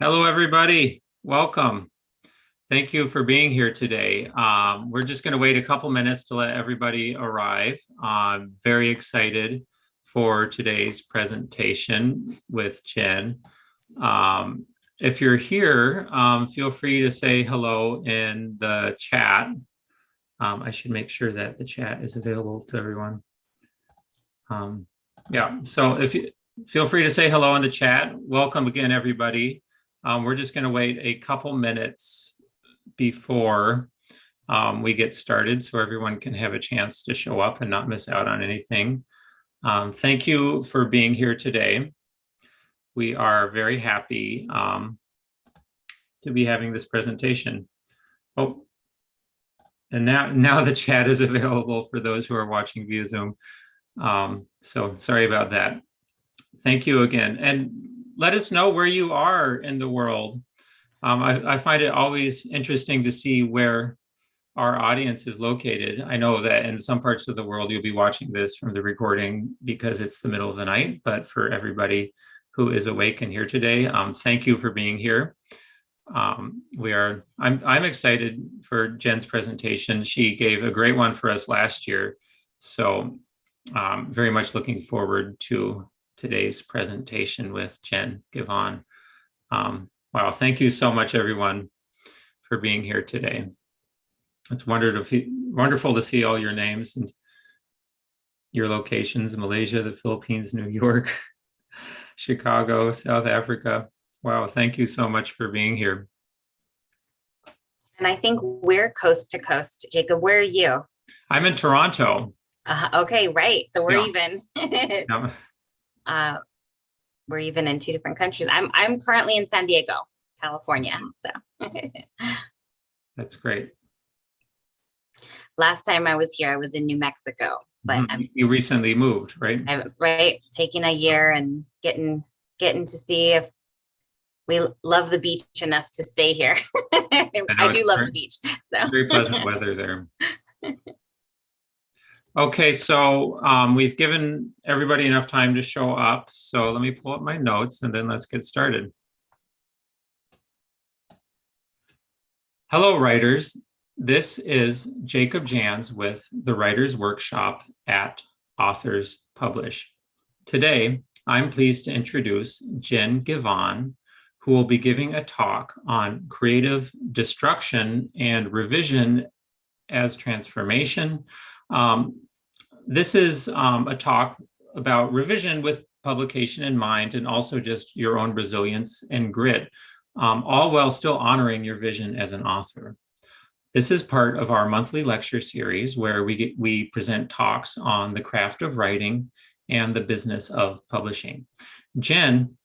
Hello, everybody. Welcome. Thank you for being here today. We're just going to wait a couple minutes to let everybody arrive. I'm very excited for today's presentation with Jenn. If you're here, feel free to say hello in the chat. I should make sure that the chat is available to everyone. So if you feel free to say hello in the chat. Welcome again, everybody. We're just going to wait a couple minutes before we get started so everyone can have a chance to show up and not miss out on anything. Thank you for being here today. We are very happy to be having this presentation. Oh, and now the chat is available for those who are watching via Zoom. So sorry about that. Thank you again. And let us know where you are in the world. I find it always interesting to see where our audience is located. I know that in some parts of the world, you'll be watching this from the recording because it's the middle of the night, but for everybody who is awake and here today, thank you for being here. I'm excited for Jenn's presentation. She gave a great one for us last year. So very much looking forward to today's presentation with Jenn Givhan. Wow, thank you so much, everyone, for being here today. It's wonderful to see all your names and your locations: Malaysia, the Philippines, New York, Chicago, South Africa. Wow, thank you so much for being here. And I think we're coast to coast. Jacob, where are you? I'm in Toronto. Okay, right. So we're even. Yeah. We're even in two different countries. I'm currently in San Diego, California. So That's great. Last time I was here, I was in New Mexico, but you recently moved, right? Right, taking a year and getting to see if we love the beach enough to stay here. I do love the beach. So very pleasant weather there. Okay, so we've given everybody enough time to show up. So let me pull up my notes and then let's get started. Hello, writers. This is Jacob Jans with the Writers Workshop at Authors Publish. Today, I'm pleased to introduce Jenn Givhan, who will be giving a talk on creative destruction and revision as transformation. This is a talk about revision with publication in mind, and also just your own resilience and grit, all while still honoring your vision as an author. This is part of our monthly lecture series where we present talks on the craft of writing and the business of publishing. Jenn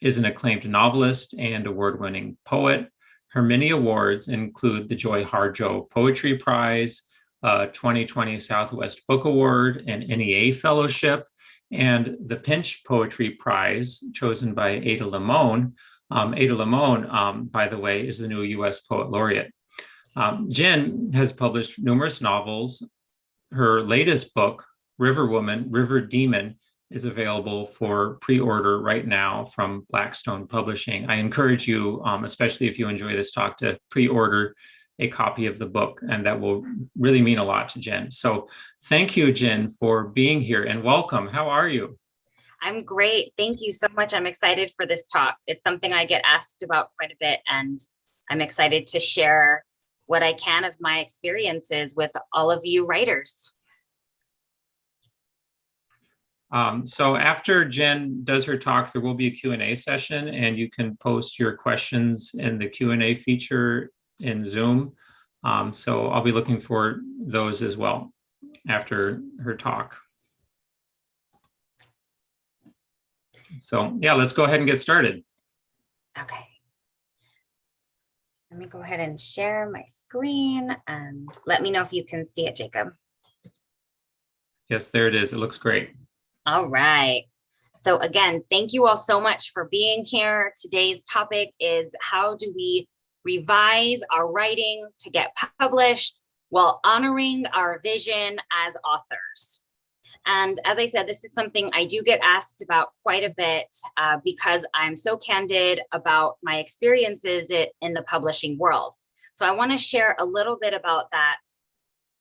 is an acclaimed novelist and award-winning poet. Her many awards include the Joy Harjo Poetry Prize, 2020 Southwest Book Award, an NEA Fellowship, and the Pinch Poetry Prize chosen by Ada Limon. Ada Limon, by the way, is the new US Poet Laureate. Jenn has published numerous novels. Her latest book, River Woman, River Demon, is available for pre-order right now from Blackstone Publishing. I encourage you, especially if you enjoy this talk, to pre-order a copy of the book, and that will really mean a lot to Jenn. So thank you, Jenn, for being here, and welcome. How are you? I'm great. Thank you so much. I'm excited for this talk. It's something I get asked about quite a bit, and I'm excited to share what I can of my experiences with all of you writers. So after Jenn does her talk, there will be a Q&A session, and you can post your questions in the Q&A feature in Zoom. So I'll be looking for those as well after her talk. So yeah, let's go ahead and get started. Okay. Let me go ahead and share my screen and let me know if you can see it, Jacob. Yes, there it is. It looks great. All right. So again, thank you all so much for being here. Today's topic is how do we revise our writing to get published while honoring our vision as authors. And as I said, this is something I do get asked about quite a bit because I'm so candid about my experiences in the publishing world. So I want to share a little bit about that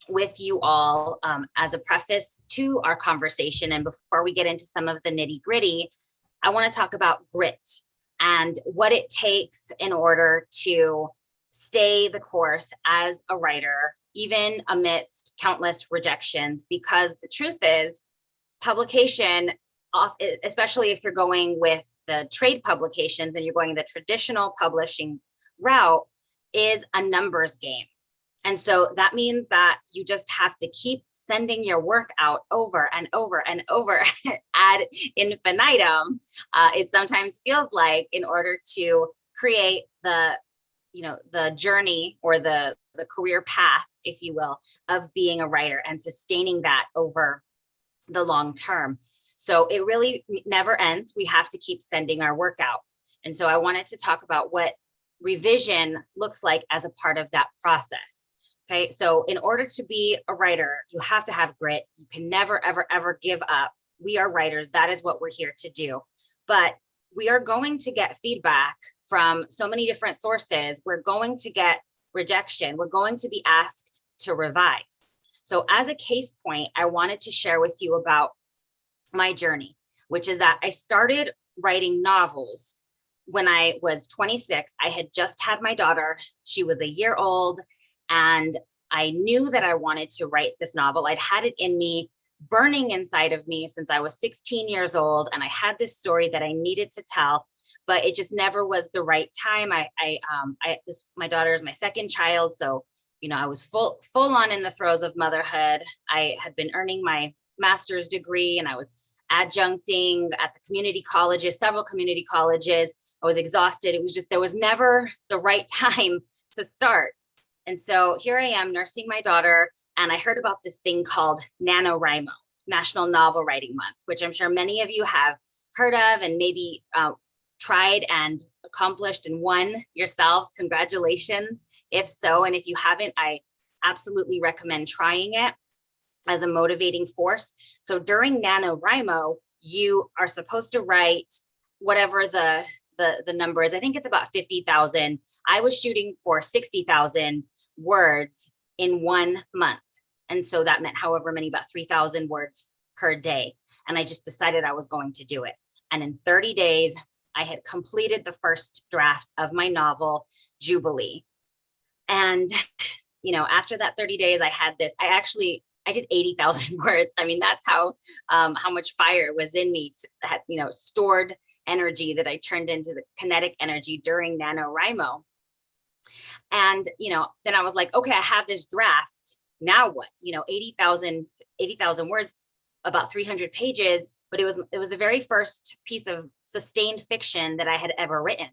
with you all as a preface to our conversation. And before we get into some of the nitty gritty, I want to talk about grit and what it takes in order to stay the course as a writer, even amidst countless rejections, because the truth is publication, especially if you're going with the trade publications and you're going the traditional publishing route, is a numbers game. And so that means that you just have to keep sending your work out over and over and over ad infinitum. It sometimes feels like, in order to create the journey or the career path, if you will, of being a writer and sustaining that over the long term. So it really never ends. We have to keep sending our work out. And so I wanted to talk about what revision looks like as a part of that process. Okay, so in order to be a writer, you have to have grit. You can never, ever, ever give up. We are writers. That is what we're here to do. But we are going to get feedback from so many different sources. We're going to get rejection. We're going to be asked to revise. So as a case point, I wanted to share with you about my journey, which is that I started writing novels when I was 26. I had just had my daughter. She was a year old. And I knew that I wanted to write this novel. I'd had it in me, burning inside of me since I was 16 years old. And I had this story that I needed to tell, but it just never was the right time. My daughter is my second child. So, I was full on in the throes of motherhood. I had been earning my master's degree and I was adjuncting at the community colleges, several community colleges. I was exhausted. It was just, there was never the right time to start. And so here I am nursing my daughter, and I heard about this thing called NaNoWriMo, National Novel Writing Month, which I'm sure many of you have heard of and maybe tried and accomplished and won yourselves. Congratulations, if so. And if you haven't, I absolutely recommend trying it as a motivating force. So during NaNoWriMo, you are supposed to write whatever the number is. I think it's about 50,000. I was shooting for 60,000 words in 1 month. And so that meant however many, about 3,000 words per day. And I just decided I was going to do it. And in 30 days, I had completed the first draft of my novel, Jubilee. And, after that 30 days, I had this, I did 80,000 words. I mean, that's how much fire was in me, stored energy that I turned into the kinetic energy during NaNoWriMo. And, then I was like, okay, I have this draft. Now what? 80,000 words, about 300 pages, but it was the very first piece of sustained fiction that I had ever written.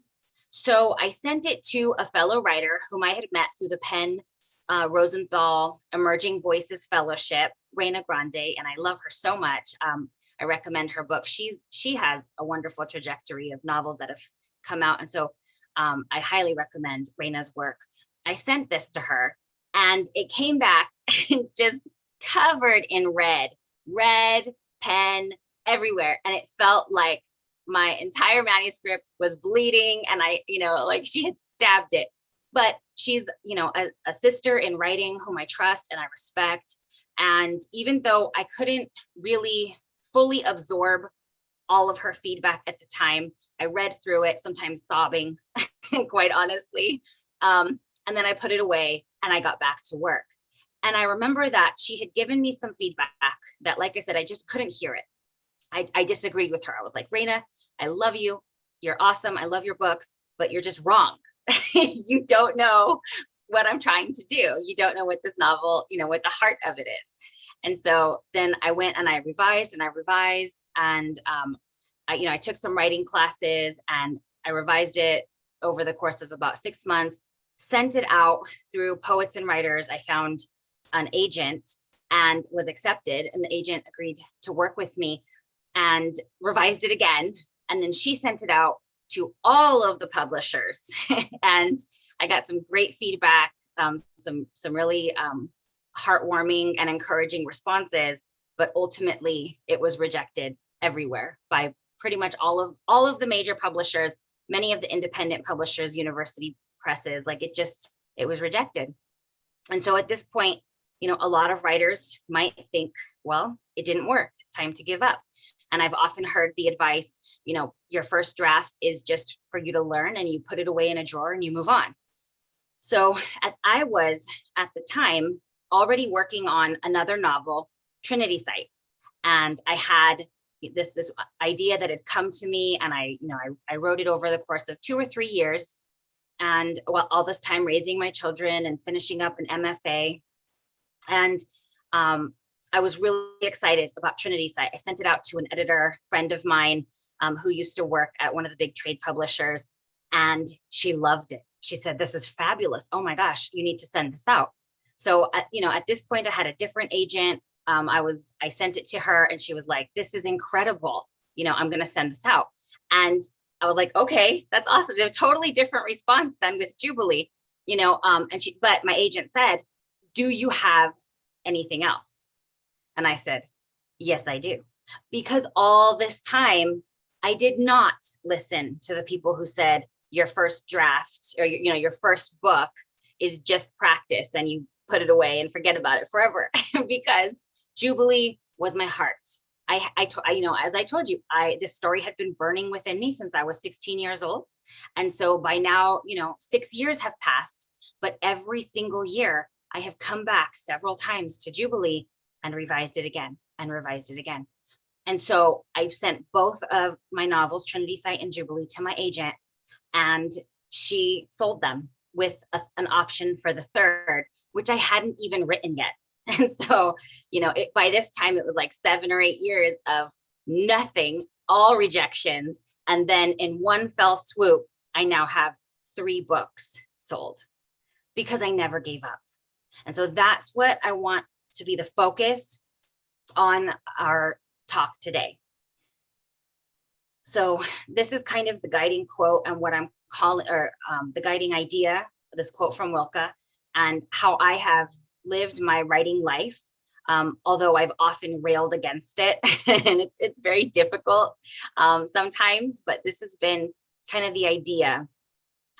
So I sent it to a fellow writer whom I had met through the Penn Rosenthal Emerging Voices Fellowship, Reina Grande, and I love her so much. I recommend her book. She has a wonderful trajectory of novels that have come out. And so I highly recommend Reina's work. I sent this to her and it came back just covered in red pen everywhere. And it felt like my entire manuscript was bleeding and like she had stabbed it. But she's, a sister in writing whom I trust and I respect. And even though I couldn't really fully absorb all of her feedback at the time, I read through it, sometimes sobbing, quite honestly. And then I put it away and I got back to work. And I remember that she had given me some feedback that, like I said, I just couldn't hear it. I disagreed with her. I was like, Reina, I love you. You're awesome. I love your books, but you're just wrong. You don't know what I'm trying to do. You don't know what this novel, what the heart of it is. And so then I went and I revised and I took some writing classes and I revised it over the course of about 6 months, sent it out through Poets and Writers. I found an agent and was accepted, and the agent agreed to work with me and revised it again. And then she sent it out to all of the publishers. And I got some great feedback, some really heartwarming and encouraging responses. but ultimately it was rejected everywhere by pretty much all of the major publishers, many of the independent publishers, university presses. Like it was rejected. And so at this point, a lot of writers might think, well, it didn't work. It's time to give up. And I've often heard the advice, your first draft is just for you to learn, and you put it away in a drawer and you move on. So I was at the time already working on another novel, Trinity Site. And I had this idea that had come to me, and I wrote it over the course of 2 or 3 years. And all this time raising my children and finishing up an MFA. And I was really excited about Trinity Site. I sent it out to an editor friend of mine who used to work at one of the big trade publishers, and she loved it. She said, "This is fabulous. Oh my gosh, you need to send this out." So, at this point, I had a different agent. I sent it to her, and she was like, "This is incredible. I'm going to send this out." And I was like, "Okay, that's awesome." A totally different response than with Jubilee, but my agent said, "Do you have anything else?" And I said, "Yes, I do." Because all this time, I did not listen to the people who said, your first draft or, your first book is just practice and you put it away and forget about it forever. Because Jubilee was my heart. As I told you, this story had been burning within me since I was 16 years old. And so by now, 6 years have passed, but every single year I have come back several times to Jubilee and revised it again and revised it again. And so I've sent both of my novels, Trinity Site and Jubilee, to my agent, and she sold them with an option for the third, which I hadn't even written yet. And so, by this time, it was like 7 or 8 years of nothing, all rejections. And then in one fell swoop, I now have 3 books sold because I never gave up. And so that's what I want to be the focus on our talk today. So this is kind of the guiding quote and what I'm calling, or the guiding idea, this quote from Wilke, and how I have lived my writing life, although I've often railed against it, and it's very difficult sometimes, but this has been kind of the idea.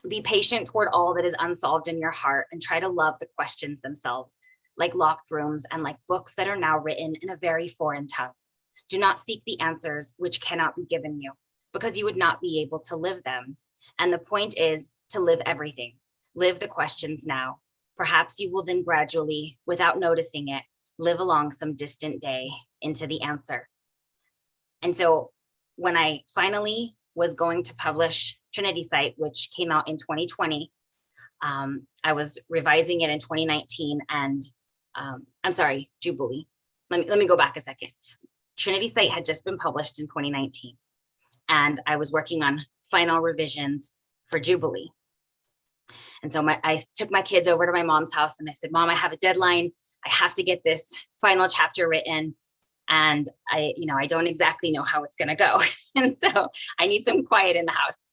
Be patient toward all that is unsolved in your heart, and try to love the questions themselves, like locked rooms and like books that are now written in a very foreign tongue. Do not seek the answers which cannot be given you, because you would not be able to live them. And the point is to live everything. Live the questions now. Perhaps you will then gradually, without noticing it, live along some distant day into the answer. And so when I finally was going to publish Trinity Site, which came out in 2020, I was revising it in 2019, and I'm sorry, Jubilee. Let me go back a second. Trinity Site had just been published in 2019, and I was working on final revisions for Jubilee. And so I took my kids over to my mom's house and I said, "Mom, I have a deadline. I have to get this final chapter written. And I don't exactly know how it's going to go. And so I need some quiet in the house."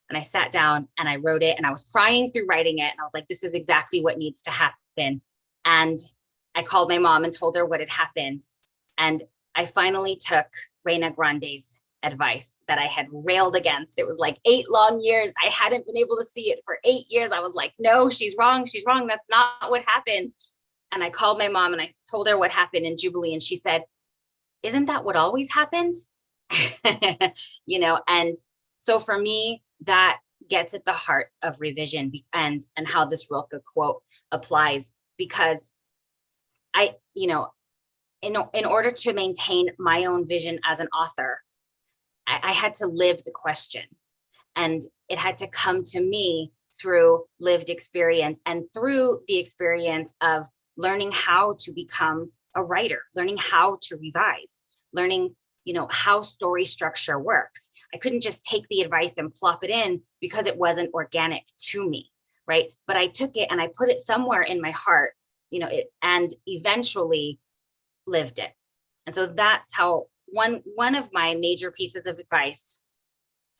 And I sat down and I wrote it, and I was crying through writing it. And I was like, this is exactly what needs to happen. And I called my mom and told her what had happened. And I finally took Reina Grande's advice that I had railed against. It was like 8 long years. I hadn't been able to see it for 8 years. I was like, no, she's wrong. She's wrong. That's not what happens. And I called my mom and I told her what happened in Jubilee. And she said, "Isn't that what always happened?" And so for me, that gets at the heart of revision and how this Rilke quote applies, because in order to maintain my own vision as an author, I had to live the question, and it had to come to me through lived experience and through the experience of learning how to become a writer, learning how to revise, learning, how story structure works. I couldn't just take the advice and plop it in because it wasn't organic to me, right? But I took it and I put it somewhere in my heart, and eventually lived it. And so that's how one of my major pieces of advice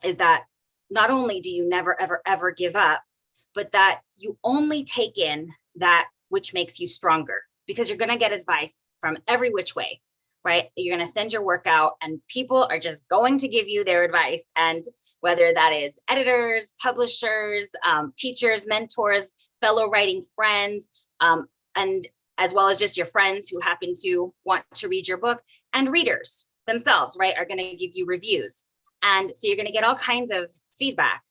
is that not only do you never, ever, ever give up, but that you only take in that which makes you stronger, because you're going to get advice from every which way. right? You're going to send your work out and people are just going to give you their advice. And whether that is editors, publishers, teachers, mentors, fellow writing friends, and as well as just your friends who happen to want to read your book, and readers themselves, right, are going to give you reviews. And so you're going to get all kinds of feedback.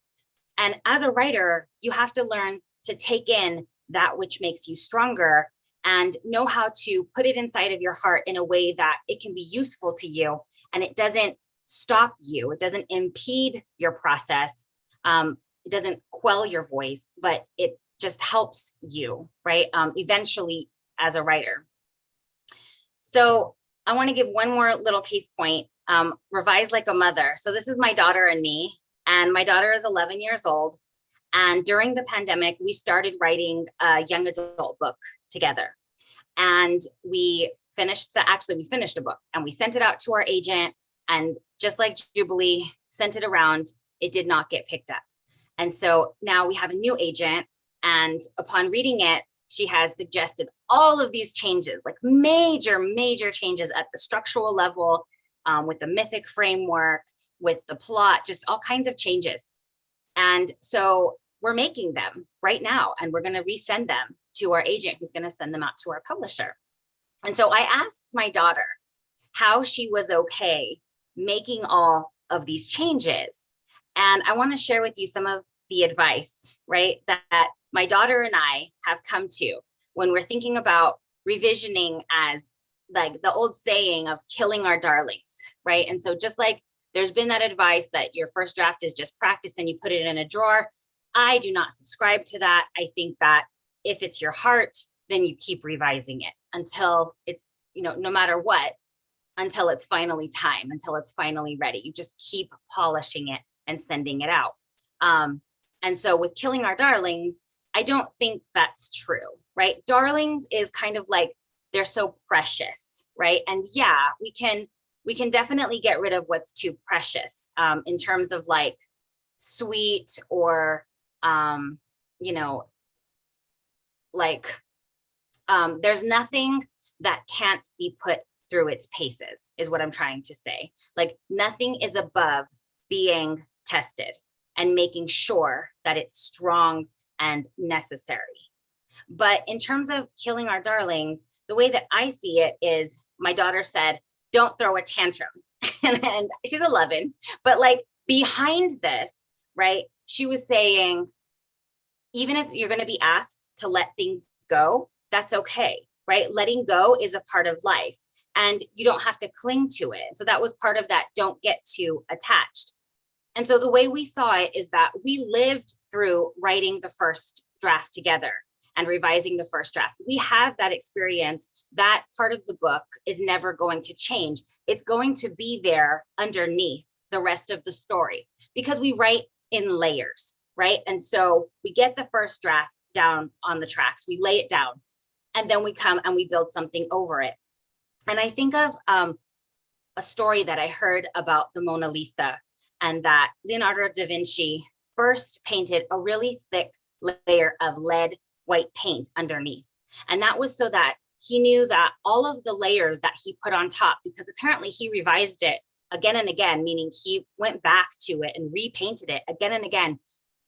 And as a writer, you have to learn to take in that which makes you stronger and know how to put it inside of your heart in a way that it can be useful to you and it doesn't stop you. It doesn't impede your process. It doesn't quell your voice, but it just helps you, right? Eventually as a writer. So I want to give one more little case point, revise like a mother. So this is my daughter and me, and my daughter is 11 years old. And during the pandemic, we started writing a young adult book together. And we finished a book and we sent it out to our agent. And just like Jubilee sent it around, it did not get picked up. And so now we have a new agent. And upon reading it, she has suggested all of these changes, like major, major changes at the structural level, with the mythic framework, with the plot, just all kinds of changes. And so we're making them right now, and we're going to resend them to our agent, who's going to send them out to our publisher. And so I asked my daughter how she was okay making all of these changes. And I want to share with you some of the advice, right, that my daughter and I have come to when we're thinking about revisioning, as like the old saying of killing our darlings, right? And so just like there's been that advice that your first draft is just practice and you put it in a drawer, I do not subscribe to that. I think that if it's your heart, then you keep revising it until it's, no matter what, until it's finally time, until it's finally ready. You just keep polishing it and sending it out. And so with killing our darlings, I don't think that's true, right? Darlings is kind of like, they're so precious, right? And yeah, we can definitely get rid of what's too precious, in terms of like sweet or, there's nothing that can't be put through its paces, is what I'm trying to say. Like nothing is above being tested and making sure that it's strong and necessary. But in terms of killing our darlings, the way that I see it is, my daughter said, don't throw a tantrum. and she's 11, but like behind this, right, she was saying, even if you're going to be asked to let things go, that's okay, right? Letting go is a part of life and you don't have to cling to it. So that was part of that, don't get too attached. And so the way we saw it is that we lived through writing the first draft together and revising the first draft. We have that experience. That part of the book is never going to change. It's going to be there underneath the rest of the story because we write in layers, right? And so we get the first draft down on the tracks, we lay it down, and then we come and we build something over it. And I think of a story that I heard about the Mona Lisa, and that Leonardo da Vinci first painted a really thick layer of lead white paint underneath. And that was so that he knew that all of the layers that he put on top, because apparently he revised it again and again, meaning he went back to it and repainted it again and again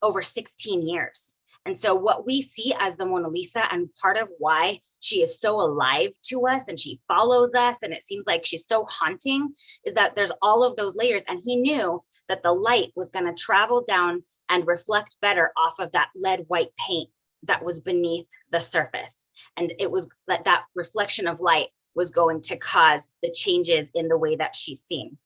over 16 years. And so what we see as the Mona Lisa, and part of why she is so alive to us and she follows us and it seems like she's so haunting, is that there's all of those layers. And he knew that the light was going to travel down and reflect better off of that lead white paint that was beneath the surface. And it was that reflection of light was going to cause the changes in the way that she's seen.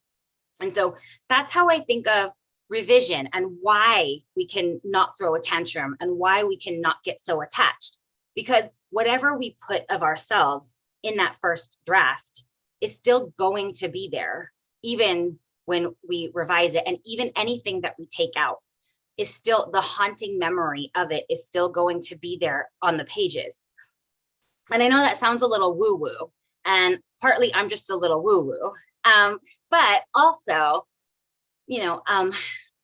And so that's how I think of revision and why we can not throw a tantrum and why we can not get so attached, because whatever we put of ourselves in that first draft is still going to be there, even when we revise it. And even anything that we take out is still, the haunting memory of it is still going to be there on the pages. And I know that sounds a little woo-woo, and partly I'm just a little woo-woo, but also,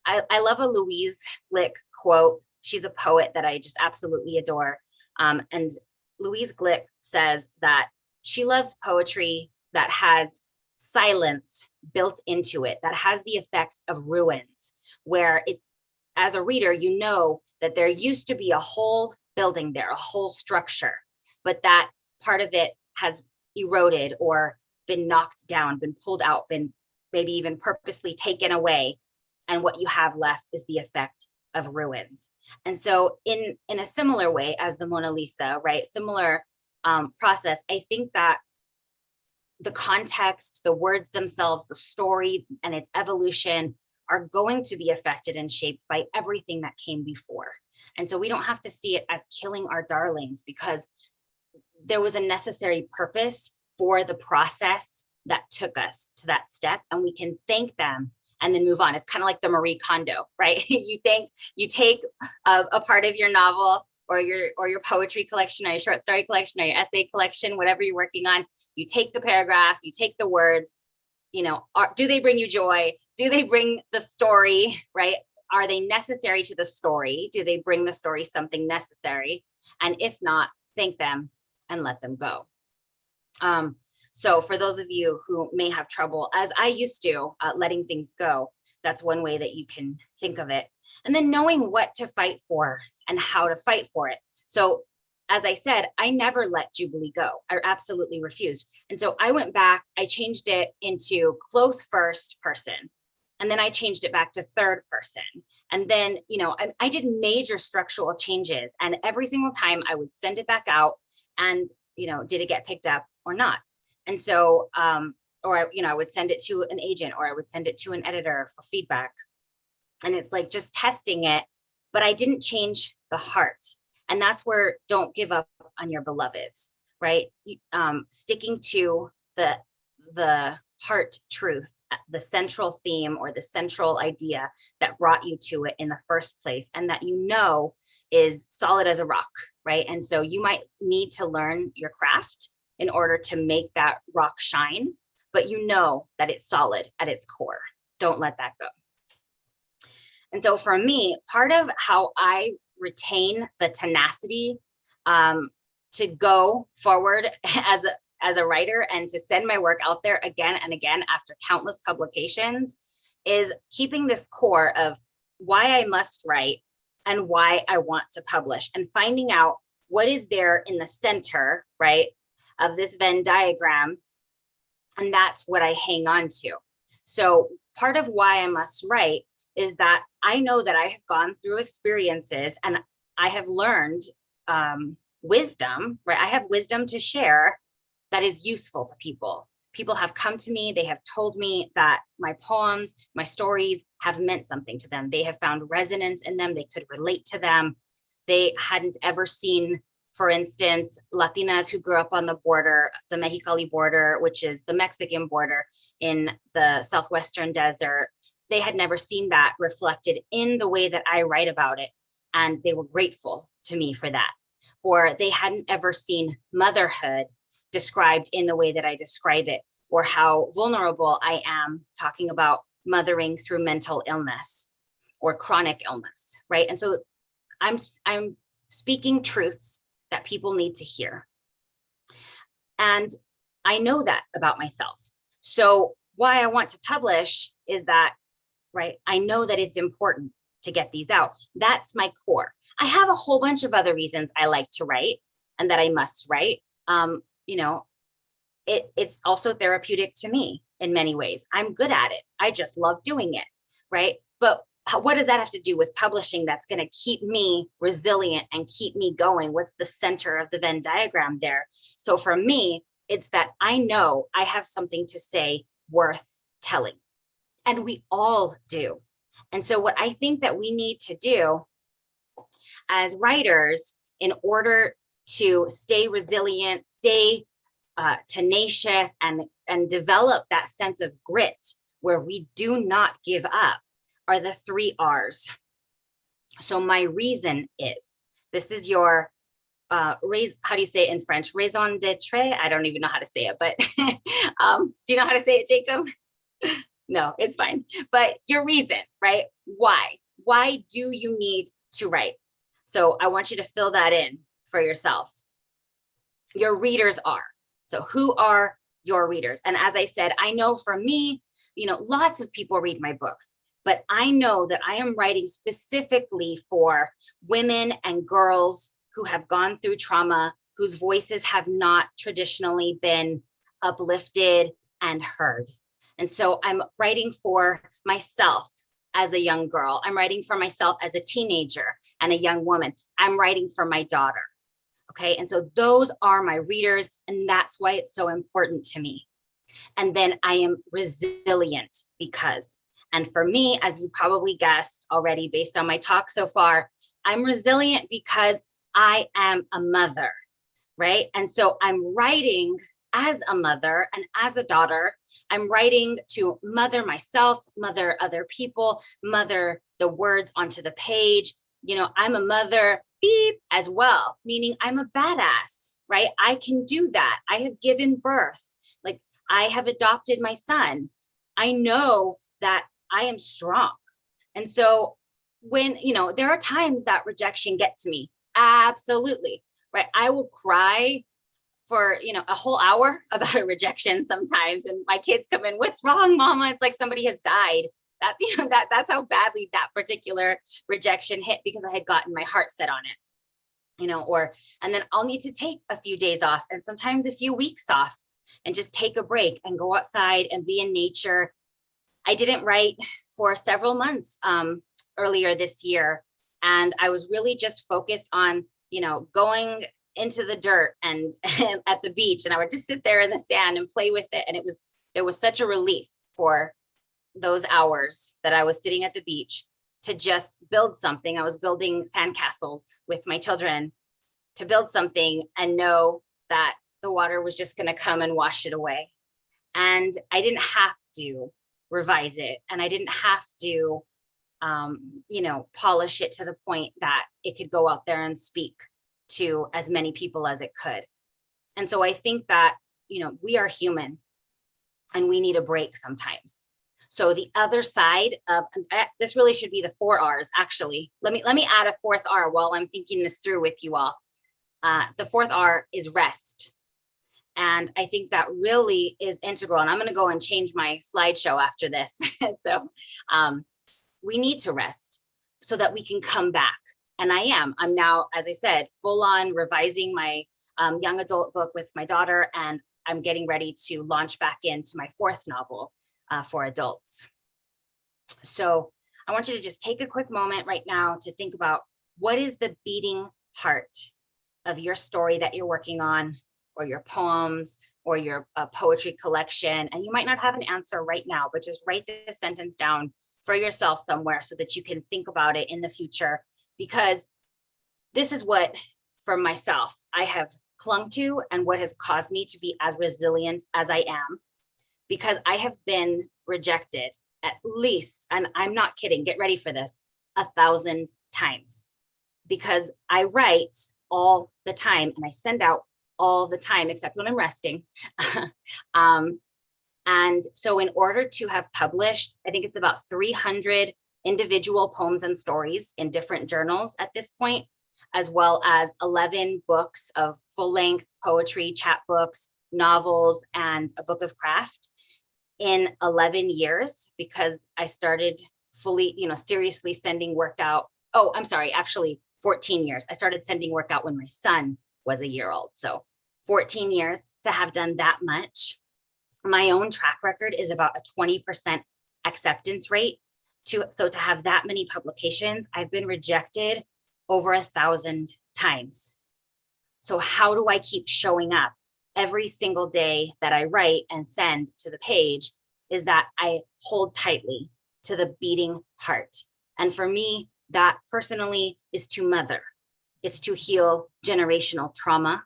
I love a Louise Glick quote. She's a poet that I just absolutely adore. And Louise Glick says that she loves poetry that has silence built into it, that has the effect of ruins, where it, as a reader, you know that there used to be a whole building there, a whole structure, but that part of it has eroded or been knocked down, been pulled out, been maybe even purposely taken away. And what you have left is the effect of ruins. And so in a similar way as the Mona Lisa, right, similar process, I think that the context, the words themselves, the story and its evolution are going to be affected and shaped by everything that came before. And so we don't have to see it as killing our darlings, because there was a necessary purpose for the process that took us to that step, and we can thank them and then move on. It's kind of like the Marie Kondo, right? you take a part of your novel or your poetry collection or your short story collection or your essay collection, whatever you're working on, you take the paragraph, you take the words, do they bring you joy? Do they bring the story, right? Are they necessary to the story? Do they bring the story something necessary? And if not, thank them and let them go. So for those of you who may have trouble, as I used to, letting things go, that's one way that you can think of it. And then knowing what to fight for and how to fight for it. So as I said, I never let Jubilee go. I absolutely refused. And so I went back, I changed it into close first person. And then I changed it back to third person. And then, I did major structural changes. And every single time I would send it back out and, did it get picked up or not? And so, or I would send it to an agent, or I would send it to an editor for feedback. And it's like just testing it, but I didn't change the heart. And that's where don't give up on your beloveds, right? Sticking to the heart truth, the central theme or the central idea that brought you to it in the first place, and that is solid as a rock, right? And so you might need to learn your craft in order to make that rock shine, but that it's solid at its core. Don't let that go. And so for me, part of how I retain the tenacity to go forward as a writer and to send my work out there again and again after countless publications is keeping this core of why I must write and why I want to publish, and finding out what is there in the center, right, of this Venn diagram. And that's what I hang on to. So part of why I must write is that I know that I have gone through experiences and I have learned wisdom, right? I have wisdom to share that is useful to people. People have come to me, they have told me that my poems, my stories have meant something to them. They have found resonance in them, they could relate to them. They hadn't ever seen, for instance, Latinas who grew up on the border, the Mexicali border, which is the Mexican border in the Southwestern desert. They had never seen that reflected in the way that I write about it. And they were grateful to me for that. Or they hadn't ever seen motherhood described in the way that I describe it, or how vulnerable I am talking about mothering through mental illness or chronic illness, right? And so I'm speaking truths that people need to hear. And I know that about myself. So why I want to publish is that, right, I know that it's important to get these out. That's my core. I have a whole bunch of other reasons I like to write and that I must write. It's also therapeutic to me in many ways. I'm good at it. I just love doing it, right? But what does that have to do with publishing that's going to keep me resilient and keep me going? What's the center of the Venn diagram there? So for me, it's that I know I have something to say worth telling, and we all do. And so what I think that we need to do as writers in order to stay resilient, stay tenacious, and develop that sense of grit where we do not give up are the 3 R's. So my reason is, this is your, how do you say it in French? Raison d'être? I don't even know how to say it, but do you know how to say it, Jacob? No, it's fine. But your reason, right? Why? Why do you need to write? So I want you to fill that in for yourself. Your readers are. So who are your readers. And as I said, I know for me, lots of people read my books, but I know that I am writing specifically for women and girls who have gone through trauma, whose voices have not traditionally been uplifted and heard. And so I'm writing for myself as a young girl. I'm writing for myself as a teenager and a young woman. I'm writing for my daughter. Okay. And so those are my readers. And that's why it's so important to me. And then I am resilient because, and for me, as you probably guessed already based on my talk so far, I'm resilient because I am a mother, right? And so I'm writing as a mother and as a daughter. I'm writing to mother myself, mother other people, mother the words onto the page. I'm a mother as well, meaning I'm a badass, right? I can do that. I have given birth. Like, I have adopted my son. I know that I am strong. And so when, there are times that rejection gets to me. Absolutely. Right. I will cry for, a whole hour about a rejection sometimes. And my kids come in, what's wrong, mama? It's like somebody has died. That's how badly that particular rejection hit, because I had gotten my heart set on it, and then I'll need to take a few days off and sometimes a few weeks off and just take a break and go outside and be in nature. I didn't write for several months earlier this year. And I was really just focused on, going into the dirt and at the beach. And I would just sit there in the sand and play with it. And there was such a relief for those hours that I was sitting at the beach to just build something. I was building sandcastles with my children to build something and know that the water was just going to come and wash it away. And I didn't have to revise it. And I didn't have to, polish it to the point that it could go out there and speak to as many people as it could. And so I think that, we are human and we need a break sometimes. So the other side of this really should be the 4 R's. Actually, let me add a 4th R while I'm thinking this through with you all. The 4th R is rest. And I think that really is integral. And I'm going to go and change my slideshow after this. So we need to rest so that we can come back. And I'm now, as I said, full on revising my young adult book with my daughter. And I'm getting ready to launch back into my 4th novel for adults. So I want you to just take a quick moment right now to think about, what is the beating heart of your story that you're working on, or your poems, or your poetry collection. And you might not have an answer right now, but just write this sentence down for yourself somewhere so that you can think about it in the future. Because this is what, for myself, I have clung to, and what has caused me to be as resilient as I am, because I have been rejected at least, and I'm not kidding, get ready for this, 1,000 times, because I write all the time and I send out all the time, except when I'm resting. And so in order to have published, I think it's about 300 individual poems and stories in different journals at this point, as well as 11 books of full-length poetry, chapbooks, novels, and a book of craft in 11 years, because I started fully, seriously sending work out. Oh, I'm sorry, actually 14 years. I started sending work out when my son was a year old. So 14 years to have done that much. My own track record is about a 20% acceptance rate. So to have that many publications, I've been rejected over 1,000 times. So how do I keep showing up every single day that I write and send to the page? Is that I hold tightly to the beating heart. And for me, that personally is to mother. It's to heal generational trauma.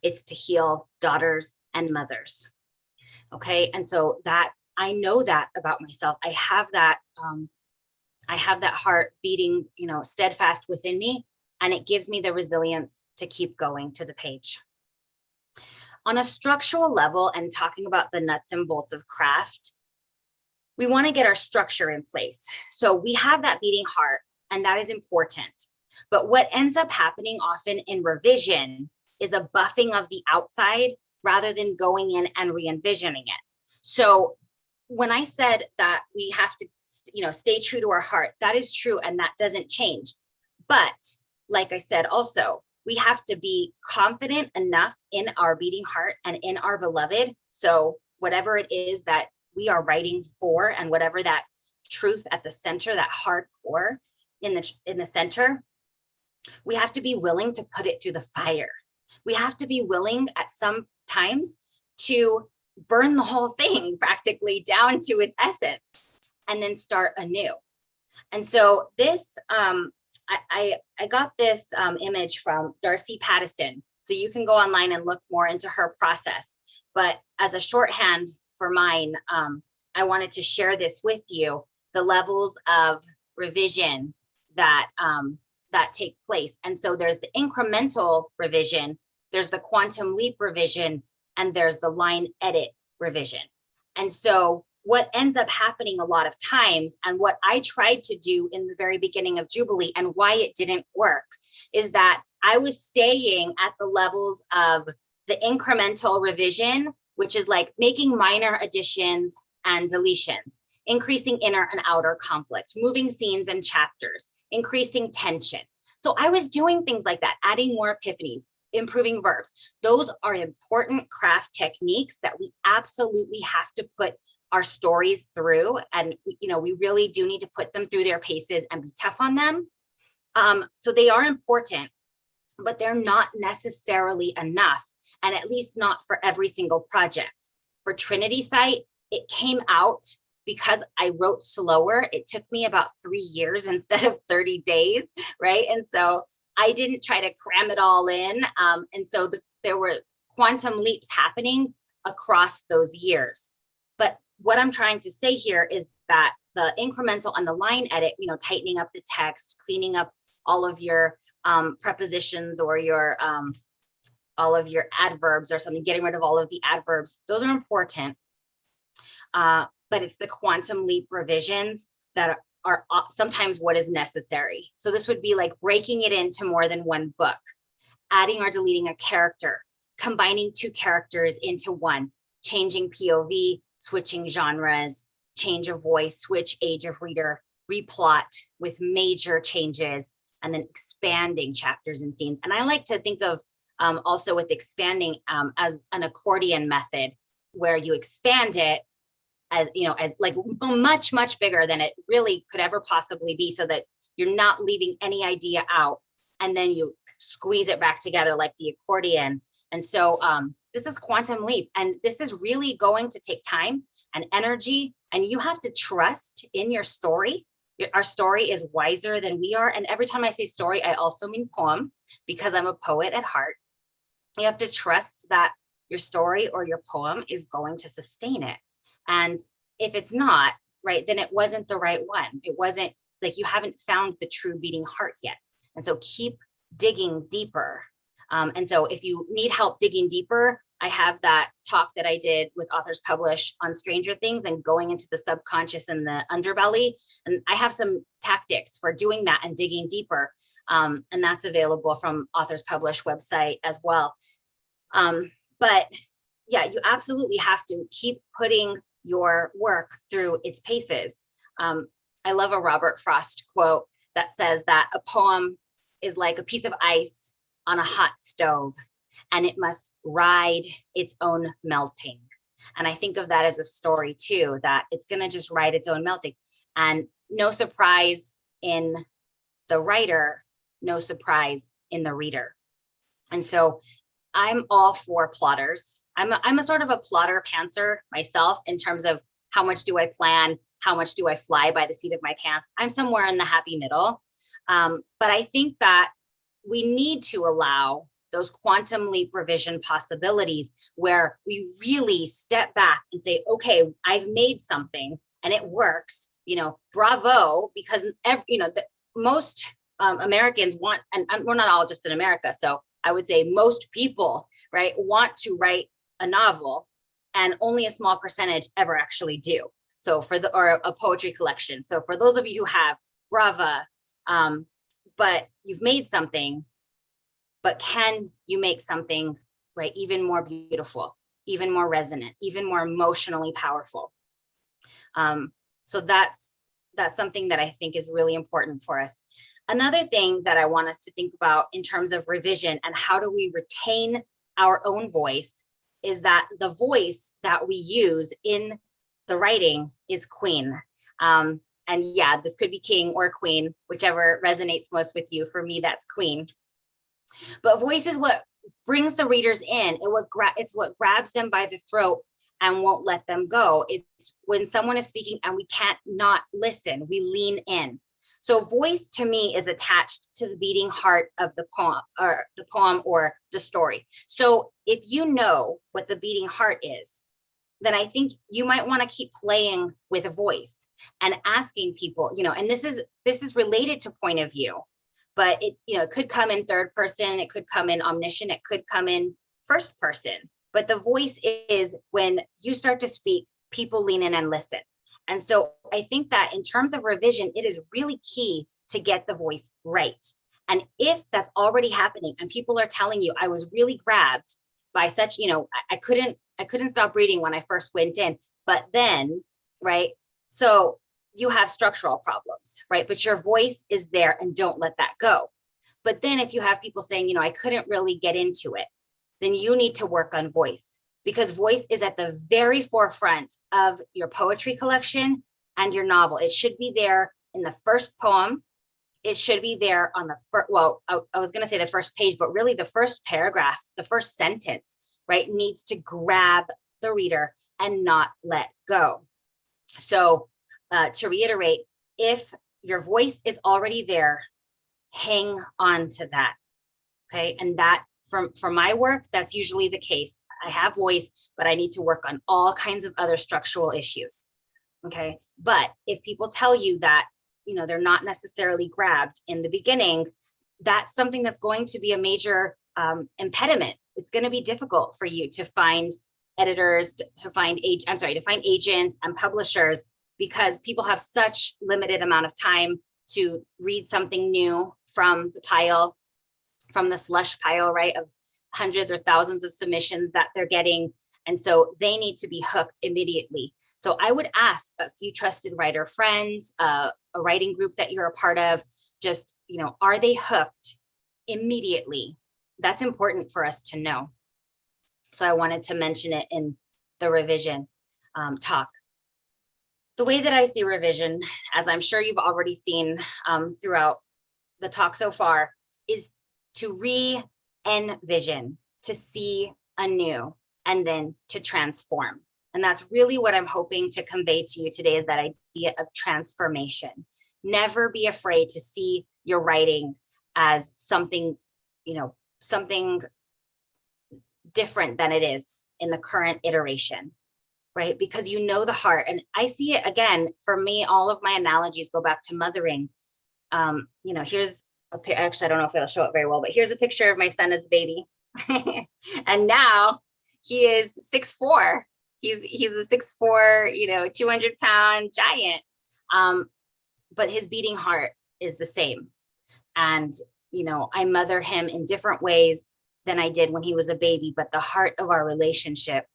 It's to heal daughters and mothers. Okay. And so that, I know that about myself. I have that heart beating, steadfast within me, and it gives me the resilience to keep going to the page. On a structural level, and talking about the nuts and bolts of craft, we want to get our structure in place. So we have that beating heart, and that is important. But what ends up happening often in revision is a buffing of the outside rather than going in and re-envisioning it. So when I said that we have to, stay true to our heart, that is true, and that doesn't change. But like I said, also, we have to be confident enough in our beating heart and in our beloved. So whatever it is that we are writing for, and whatever that truth at the center, that hardcore in the center, we have to be willing to put it through the fire. We have to be willing at some times to burn the whole thing practically down to its essence and then start anew. And so this, I got this image from Darcy Pattison. So you can go online and look more into her process. But as a shorthand for mine, I wanted to share this with you, the levels of revision that take place. And so there's the incremental revision, there's the quantum leap revision, and there's the line edit revision. And so what ends up happening a lot of times, and what I tried to do in the very beginning of Jubilee and why it didn't work, is that I was staying at the levels of the incremental revision, which is like making minor additions and deletions, increasing inner and outer conflict, moving scenes and chapters, increasing tension. So I was doing things like that, adding more epiphanies, improving verbs. Those are important craft techniques that we absolutely have to put our stories through. And, we really do need to put them through their paces and be tough on them. So they are important, but they're not necessarily enough, and at least not for every single project. For Trinity Site, it came out because I wrote slower. It took me about 3 years instead of 30 days, right? And so I didn't try to cram it all in. And so there were quantum leaps happening across those years. But what I'm trying to say here is that the incremental and the line edit, tightening up the text, cleaning up all of your prepositions or your all of your adverbs or something, getting rid of all of the adverbs, those are important. But it's the quantum leap revisions that are sometimes what is necessary. So this would be like breaking it into more than one book, adding or deleting a character, combining two characters into one, changing POV, switching genres, change of voice, switch age of reader, replot with major changes, and then expanding chapters and scenes. And I like to think of also with expanding as an accordion method, where you expand it as like much, much bigger than it really could ever possibly be, so that you're not leaving any idea out, and then you squeeze it back together like the accordion. And so this is quantum leap, and this is really going to take time and energy, and you have to trust in your story. Our story is wiser than we are. And every time I say story, I also mean poem, because I'm a poet at heart. You have to trust that your story or your poem is going to sustain it. And if it's not, right, then it wasn't the right one. It wasn't, like, you haven't found the true beating heart yet. And so keep digging deeper. And so if you need help digging deeper, I have that talk that I did with Authors Publish on Stranger Things and going into the subconscious and the underbelly. And I have some tactics for doing that and digging deeper. And that's available from Authors Publish website as well. But yeah, you absolutely have to keep putting your work through its paces. I love a Robert Frost quote that says that a poem is like a piece of ice on a hot stove, and it must ride its own melting. And I think of that as a story too, that it's going to just ride its own melting. And no surprise in the writer, no surprise in the reader. And so I'm all for plotters. I'm a sort of a plotter pantser myself, in terms of how much do I plan, how much do I fly by the seat of my pants. I'm somewhere in the happy middle. But I think that we need to allow those quantum leap revision possibilities, where we really step back and say, okay, I've made something and it works, bravo, because most Americans want, and we're not all just in America, so I would say most people, right, want to write a novel, and only a small percentage ever actually do. So or a poetry collection. So for those of you who have, brava, but you've made something. But can you make something right? Even more beautiful, even more resonant, even more emotionally powerful. So that's something that I think is really important for us. Another thing that I want us to think about in terms of revision and how do we retain our own voice is that the voice that we use in the writing is queen. And yeah, this could be king or queen, whichever resonates most with you. For me, that's queen. But voice is what brings the readers in. It's what grabs them by the throat and won't let them go. It's when someone is speaking and we can't not listen, we lean in. So voice to me is attached to the beating heart of the poem or the story. So if you know what the beating heart is, then I think you might want to keep playing with a voice and asking people, and this is related to point of view, but it could come in third person, it could come in omniscient, it could come in first person. But the voice is when you start to speak, people lean in and listen. And so I think that in terms of revision, it is really key to get the voice right. And if that's already happening and people are telling you, I was really grabbed by such, I couldn't stop reading when I first went in, but then, right? So you have structural problems, right? But your voice is there and don't let that go. But then if you have people saying, I couldn't really get into it, then you need to work on voice, because voice is at the very forefront of your poetry collection and your novel. It should be there in the first poem. It should be there on the first, I was going to say the first page, but really the first paragraph, the first sentence, right, needs to grab the reader and not let go. So to reiterate, if your voice is already there, hang on to that. Okay. And that for my work, that's usually the case. I have voice, but I need to work on all kinds of other structural issues. Okay. But if people tell you that, they're not necessarily grabbed in the beginning, that's something that's going to be a major impediment. It's going to be difficult for you to find editors, to find agents and publishers, because people have such limited amount of time to read something new from the pile, from the slush pile, right, of hundreds or thousands of submissions that they're getting. And so they need to be hooked immediately. So I would ask a few trusted writer friends, a writing group that you're a part of, just, are they hooked immediately? That's important for us to know. So I wanted to mention it in the revision talk. The way that I see revision, as I'm sure you've already seen throughout the talk so far, is to re-envision, to see anew, and then to transform. And that's really what I'm hoping to convey to you today, is that idea of transformation. Never be afraid to see your writing as something, something different than it is in the current iteration, right? Because the heart. And I see it again, for me, all of my analogies go back to mothering. Here's actually, I don't know if it'll show it very well, but here's a picture of my son as a baby. And now he is 6'4". He's a 6'4", 200-pound giant. But his beating heart is the same. And, I mother him in different ways than I did when he was a baby, but the heart of our relationship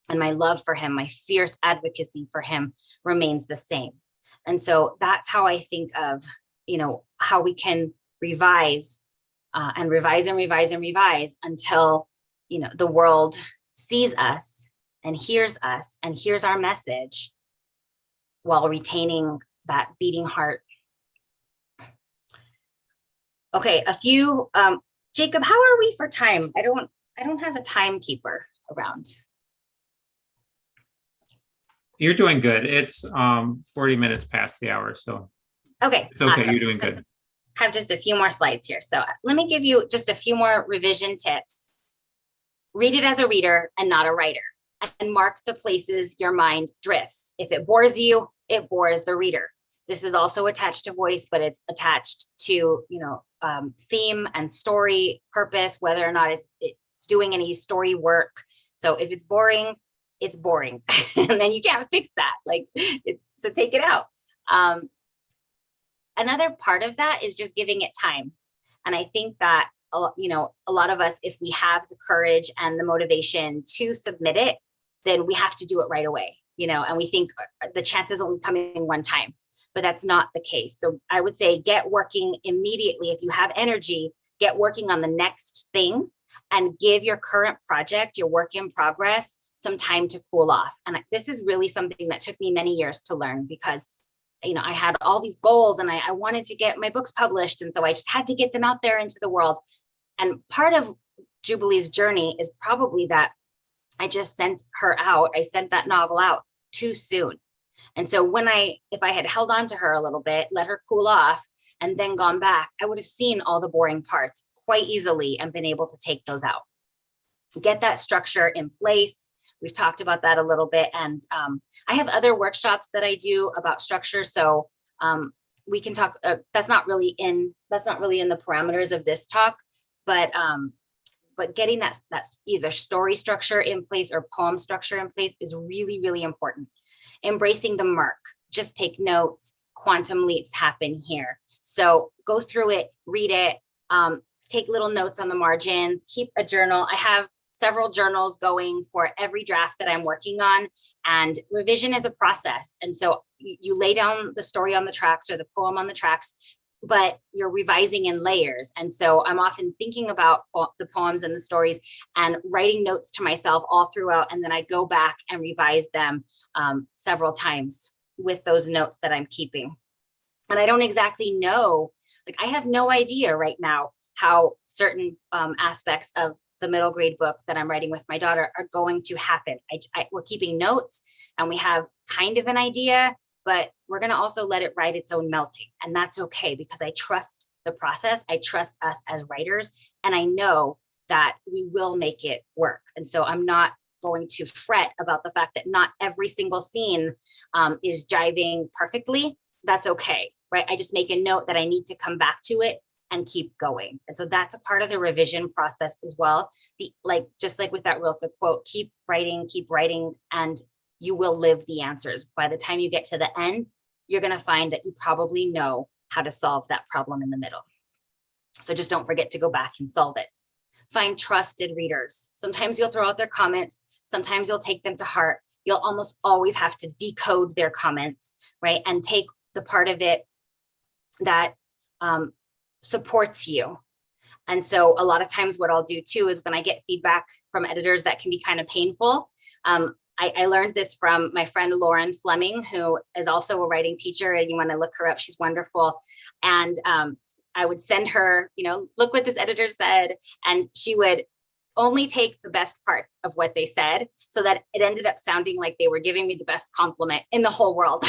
and my love for him, my fierce advocacy for him remains the same. And so that's how I think of, how we can revise and revise and revise and revise until, the world sees us and hears our message while retaining that beating heart. Okay, a few, Jacob, how are we for time? I don't have a timekeeper around. You're doing good. It's 40 minutes past the hour, so okay, it's okay. Awesome. You're doing good. I have just a few more slides here. So let me give you just a few more revision tips. Read it as a reader and not a writer, and mark the places your mind drifts. If it bores you, it bores the reader. This is also attached to voice, but it's attached to, theme and story purpose, whether or not it's doing any story work. So if it's boring, it's boring. And then you can't fix that. So take it out. Another part of that is just giving it time. And I think that a lot of us, if we have the courage and the motivation to submit it, then we have to do it right away, and we think the chances only coming one time, but that's not the case. So I would say get working immediately. If you have energy, get working on the next thing and give your current project, your work in progress, some time to cool off. And this is really something that took me many years to learn, because I had all these goals and I wanted to get my books published. And so I just had to get them out there into the world. And part of Jubilee's journey is probably that I just sent her out. I sent that novel out too soon. And so if I had held on to her a little bit, let her cool off, and then gone back, I would have seen all the boring parts quite easily and been able to take those out. Get that structure in place. We've talked about that a little bit. And I have other workshops that I do about structure. So we can talk, that's not really in the parameters of this talk, but getting that's either story structure in place or poem structure in place is really, really important. Embracing the mark, just take notes, quantum leaps happen here. So go through it, read it, take little notes on the margins, keep a journal. I have several journals going for every draft that I'm working on, and revision is a process. And so you lay down the story on the tracks or the poem on the tracks, but you're revising in layers. And so I'm often thinking about the poems and the stories and writing notes to myself all throughout. And then I go back and revise them several times with those notes that I'm keeping. And I don't exactly know, I have no idea right now how certain aspects of the middle grade book that I'm writing with my daughter are going to happen. We're keeping notes and we have kind of an idea, but we're going to also let it write its own melting. And that's okay, because I trust the process. I trust us as writers, and I know that we will make it work. And so I'm not going to fret about the fact that not every single scene is jiving perfectly. That's okay, right? I just make a note that I need to come back to it and keep going. And so that's a part of the revision process as well. Just like with that Rilke quote, keep writing, and you will live the answers. By the time you get to the end, you're going to find that you probably know how to solve that problem in the middle. So just don't forget to go back and solve it. Find trusted readers. Sometimes you'll throw out their comments. Sometimes you'll take them to heart. You'll almost always have to decode their comments, right? And take the part of it that supports you. And so a lot of times what I'll do too is when I get feedback from editors that can be kind of painful. I learned this from my friend Lauren Fleming, who is also a writing teacher, and you want to look her up. She's wonderful. And I would send her, look what this editor said. And she would only take the best parts of what they said, so that it ended up sounding like they were giving me the best compliment in the whole world.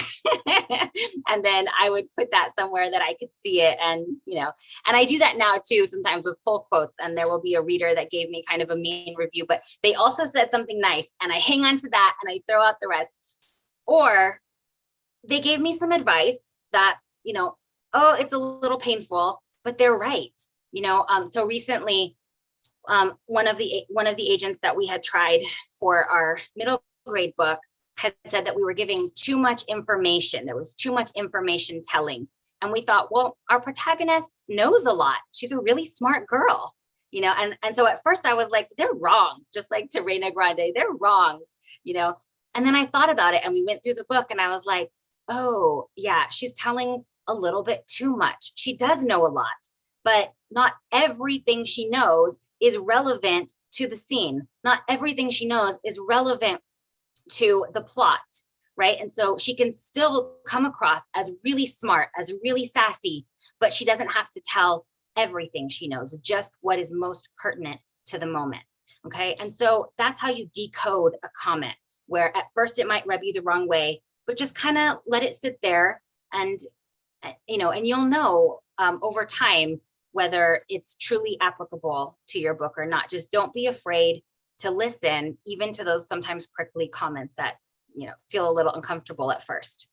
And then I would put that somewhere that I could see it. And, and I do that now too, sometimes with full quotes, and there will be a reader that gave me kind of a mean review, but they also said something nice, and I hang on to that and I throw out the rest. Or they gave me some advice that, oh, it's a little painful, but they're right. So recently, one of the agents that we had tried for our middle grade book had said that we were giving too much information. There was too much information telling. And we thought, well, our protagonist knows a lot. She's a really smart girl, and so at first I was like, they're wrong, just like to Reina Grande, they're wrong, And then I thought about it, and we went through the book, and I was like, oh yeah, she's telling a little bit too much. She does know a lot, but not everything she knows is relevant to the scene. Not everything she knows is relevant to the plot, right? And so she can still come across as really smart, as really sassy, but she doesn't have to tell everything she knows, just what is most pertinent to the moment, okay? And so that's how you decode a comment, where at first it might rub you the wrong way, but just kind of let it sit there, and and you'll know over time whether it's truly applicable to your book or not. Just don't be afraid to listen, even to those sometimes prickly comments that, feel a little uncomfortable at first.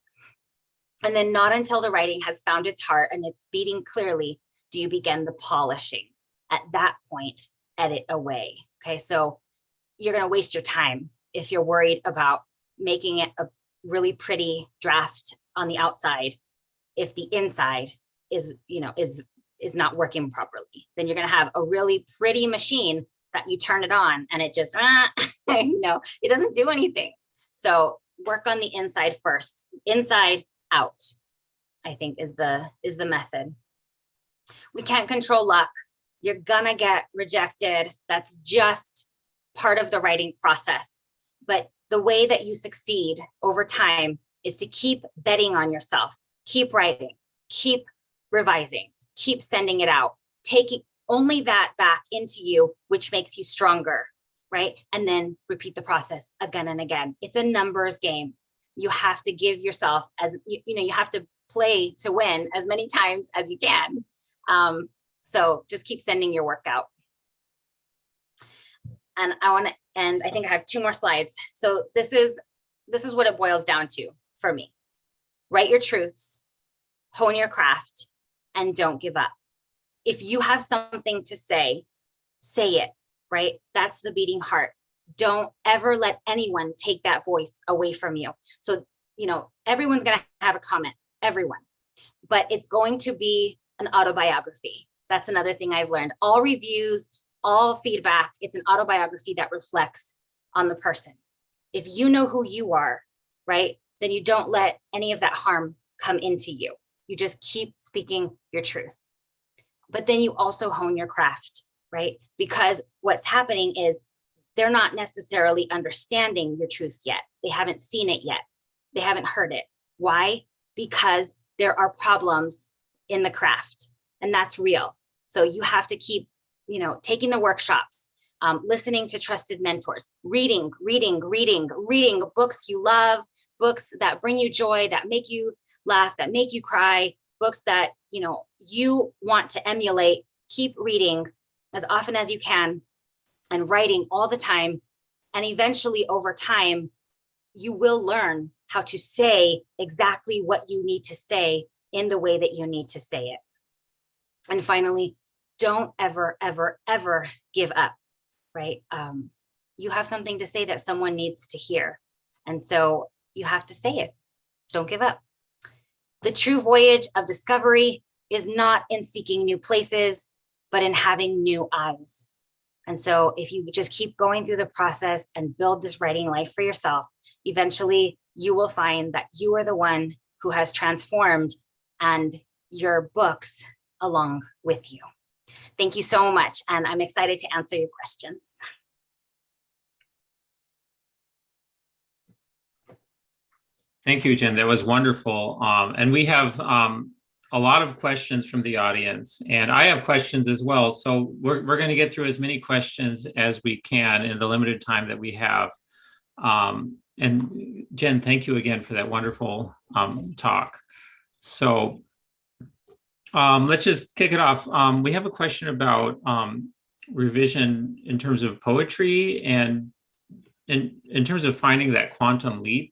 And then not until the writing has found its heart and it's beating clearly do you begin the polishing. At that point, edit away. Okay, so you're going to waste your time if you're worried about making it a really pretty draft on the outside if the inside is is not working properly. Then you're going to have a really pretty machine that you turn it on and it just, it doesn't do anything. So work on the inside first, inside out, I think is the method. We can't control luck. You're gonna get rejected. That's just part of the writing process. But the way that you succeed over time is to keep betting on yourself, keep writing, keep revising, keep sending it out, taking only that back into you, which makes you stronger, right? And then repeat the process again and again. It's a numbers game. You have to give yourself you have to play to win as many times as you can. So just keep sending your work out. And I think I have 2 more slides. So this is what it boils down to for me. Write your truths, hone your craft, and don't give up. If you have something to say it, right? That's the beating heart. Don't ever let anyone take that voice away from you. So, everyone's going to have a comment, everyone, but it's going to be an autobiography. That's another thing I've learned. All reviews, all feedback, it's an autobiography that reflects on the person. If you know who you are, right, then you don't let any of that harm come into you. You just keep speaking your truth. But then you also hone your craft, right? Because what's happening is they're not necessarily understanding your truth yet. They haven't seen it yet. They haven't heard it. Why? Because there are problems in the craft, and that's real. So you have to keep, taking the workshops, listening to trusted mentors, reading books you love, books that bring you joy, that make you laugh, that make you cry, books that, you want to emulate. Keep reading as often as you can and writing all the time. And eventually over time, you will learn how to say exactly what you need to say in the way that you need to say it. And finally, don't ever, ever, ever give up, right? You have something to say that someone needs to hear. And so you have to say it. Don't give up. The true voyage of discovery is not in seeking new places, but in having new eyes. And so if you just keep going through the process and build this writing life for yourself, eventually you will find that you are the one who has transformed and your books along with you. Thank you so much. And I'm excited to answer your questions. Thank you, Jen. That was wonderful. And we have a lot of questions from the audience, and I have questions as well. So we're going to get through as many questions as we can in the limited time that we have. And Jen, thank you again for that wonderful talk. So let's just kick it off. We have a question about revision in terms of poetry and in terms of finding that quantum leap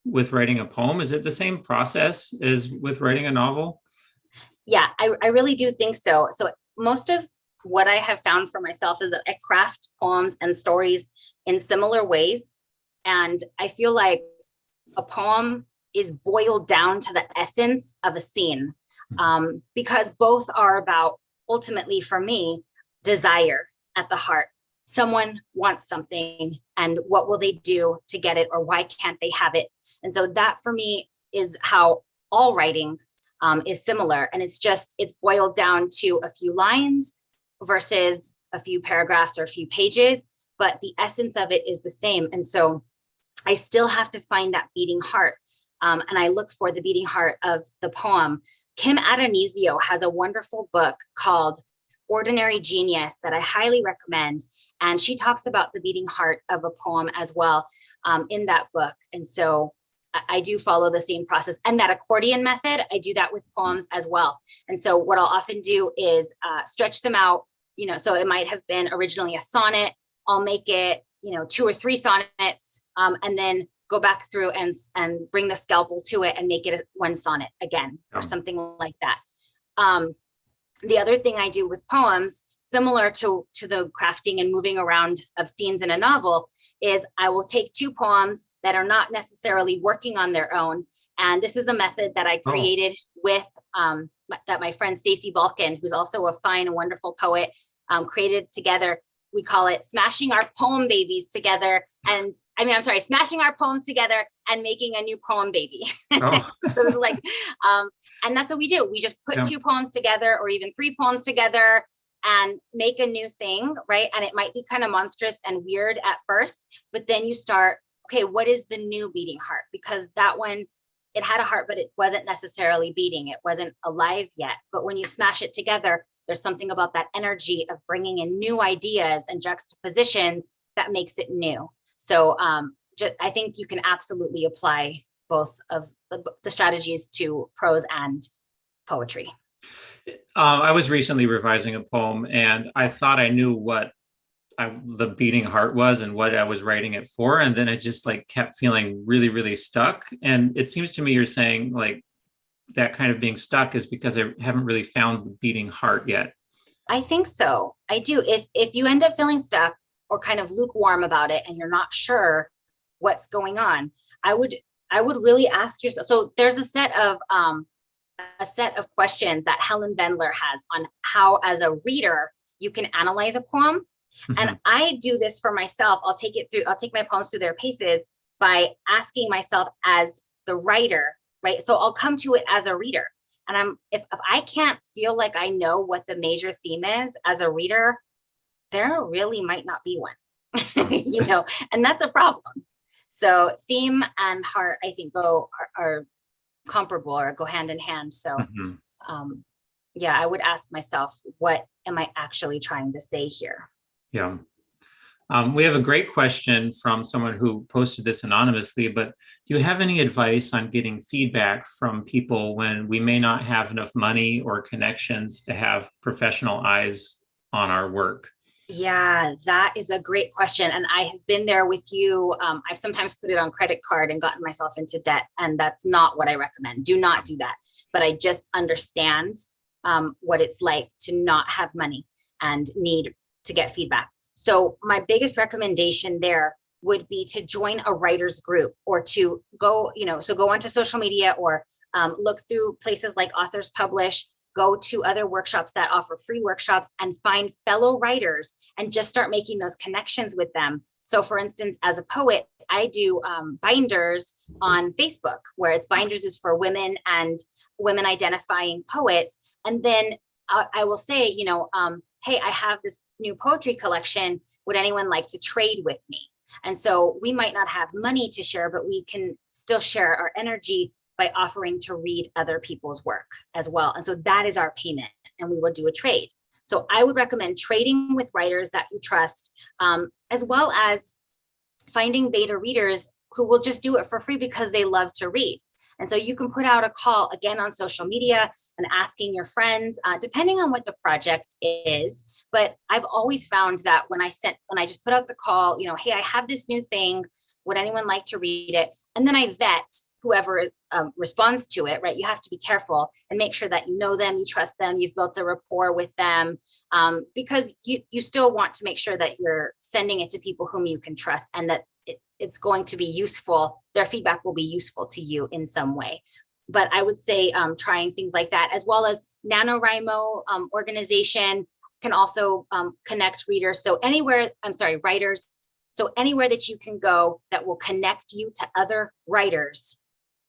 with writing a poem. Is it the same process as with writing a novel? Yeah, I really do think so. So most of what I have found for myself is that I craft poems and stories in similar ways. And I feel like a poem is boiled down to the essence of a scene, because both are about, ultimately for me, desire at the heart. Someone wants something, and what will they do to get it, or why can't they have it? And so that for me is how all writing is similar. And it's boiled down to a few lines versus a few paragraphs or a few pages, but the essence of it is the same. And so I still have to find that beating heart. And I look for the beating heart of the poem. Kim Adonisio has a wonderful book called Ordinary Genius that I highly recommend. And she talks about the beating heart of a poem as well in that book. And so I do follow the same process. And that accordion method, I do that with poems as well. And so what I'll often do is stretch them out, so it might have been originally a sonnet. I'll make it, 2 or 3 sonnets, and then go back through and bring the scalpel to it and make it 1 sonnet again, or something like that. The other thing I do with poems, similar to the crafting and moving around of scenes in a novel, is I will take 2 poems that are not necessarily working on their own. And this is a method that I created with that my friend Stacy Balkin, who's also a fine, wonderful poet, created together. We call it smashing our poem babies together. And smashing our poems together and making a new poem baby. Oh. So it's like, and that's what we do. We just put two poems together or even 3 poems together and make a new thing, right? And it might be kind of monstrous and weird at first, but then you start, okay, what is the new beating heart? Because that one, it had a heart, but it wasn't necessarily beating. It wasn't alive yet. But when you smash it together, there's something about that energy of bringing in new ideas and juxtapositions that makes it new. So I think you can absolutely apply both of the strategies to prose and poetry. I was recently revising a poem, and I thought I knew what the beating heart was and what I was writing it for. And then it just like kept feeling really, really stuck. And it seems to me you're saying like that kind of being stuck is because I haven't really found the beating heart yet. I think so. I do. If you end up feeling stuck or kind of lukewarm about it and you're not sure what's going on, I would really ask yourself. So there's a set of questions that Helen Bendler has on how, as a reader, you can analyze a poem. And I do this for myself. I'll take my poems through their paces by asking myself as the writer, right? So I'll come to it as a reader. And if I can't feel like I know what the major theme is as a reader, there really might not be one, and that's a problem. So theme and heart, I think, are comparable or go hand in hand. So I would ask myself, what am I actually trying to say here? Yeah. We have a great question from someone who posted this anonymously, but do you have any advice on getting feedback from people when we may not have enough money or connections to have professional eyes on our work? Yeah, that is a great question. And I have been there with you. I've sometimes put it on credit card and gotten myself into debt. And that's not what I recommend. Do not do that. But I just understand what it's like to not have money and need to get feedback. So my biggest recommendation there would be to join a writer's group or to go onto social media or look through places like Authors Publish, go to other workshops that offer free workshops and find fellow writers and just start making those connections with them. So for instance, as a poet, I do binders on Facebook, where binders is for women and women identifying poets. And then I will say, hey, I have this new poetry collection. Would anyone like to trade with me? And so we might not have money to share, but we can still share our energy by offering to read other people's work as well. And so that is our payment, and we will do a trade. So I would recommend trading with writers that you trust, as well as finding beta readers who will just do it for free because they love to read. And so you can put out a call again on social media and asking your friends, depending on what the project is. But I've always found that when I just put out the call, hey, I have this new thing. Would anyone like to read it? And then I vet whoever responds to it, right? You have to be careful and make sure that you know them, you trust them, you've built a rapport with them, because you still want to make sure that you're sending it to people whom you can trust and that it's going to be useful. Their feedback will be useful to you in some way. But I would say trying things like that, as well as NaNoWriMo organization can also connect readers. So writers. So anywhere that you can go that will connect you to other writers,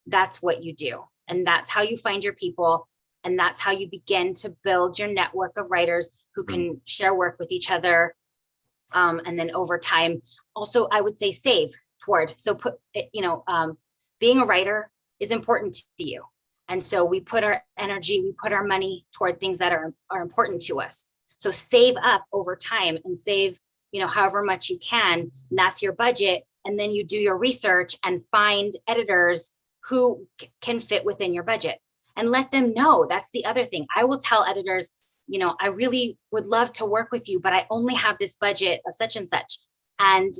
that's what you do. And that's how you find your people. And that's how you begin to build your network of writers who can share work with each other. And then over time, also, I would say save toward. So being a writer is important to you. And so we put our energy, we put our money toward things that are important to us. So save up over time and save however much you can, and that's your budget. And then you do your research and find editors who can fit within your budget and let them know. That's the other thing. I will tell editors, I really would love to work with you, but I only have this budget of such and such. And,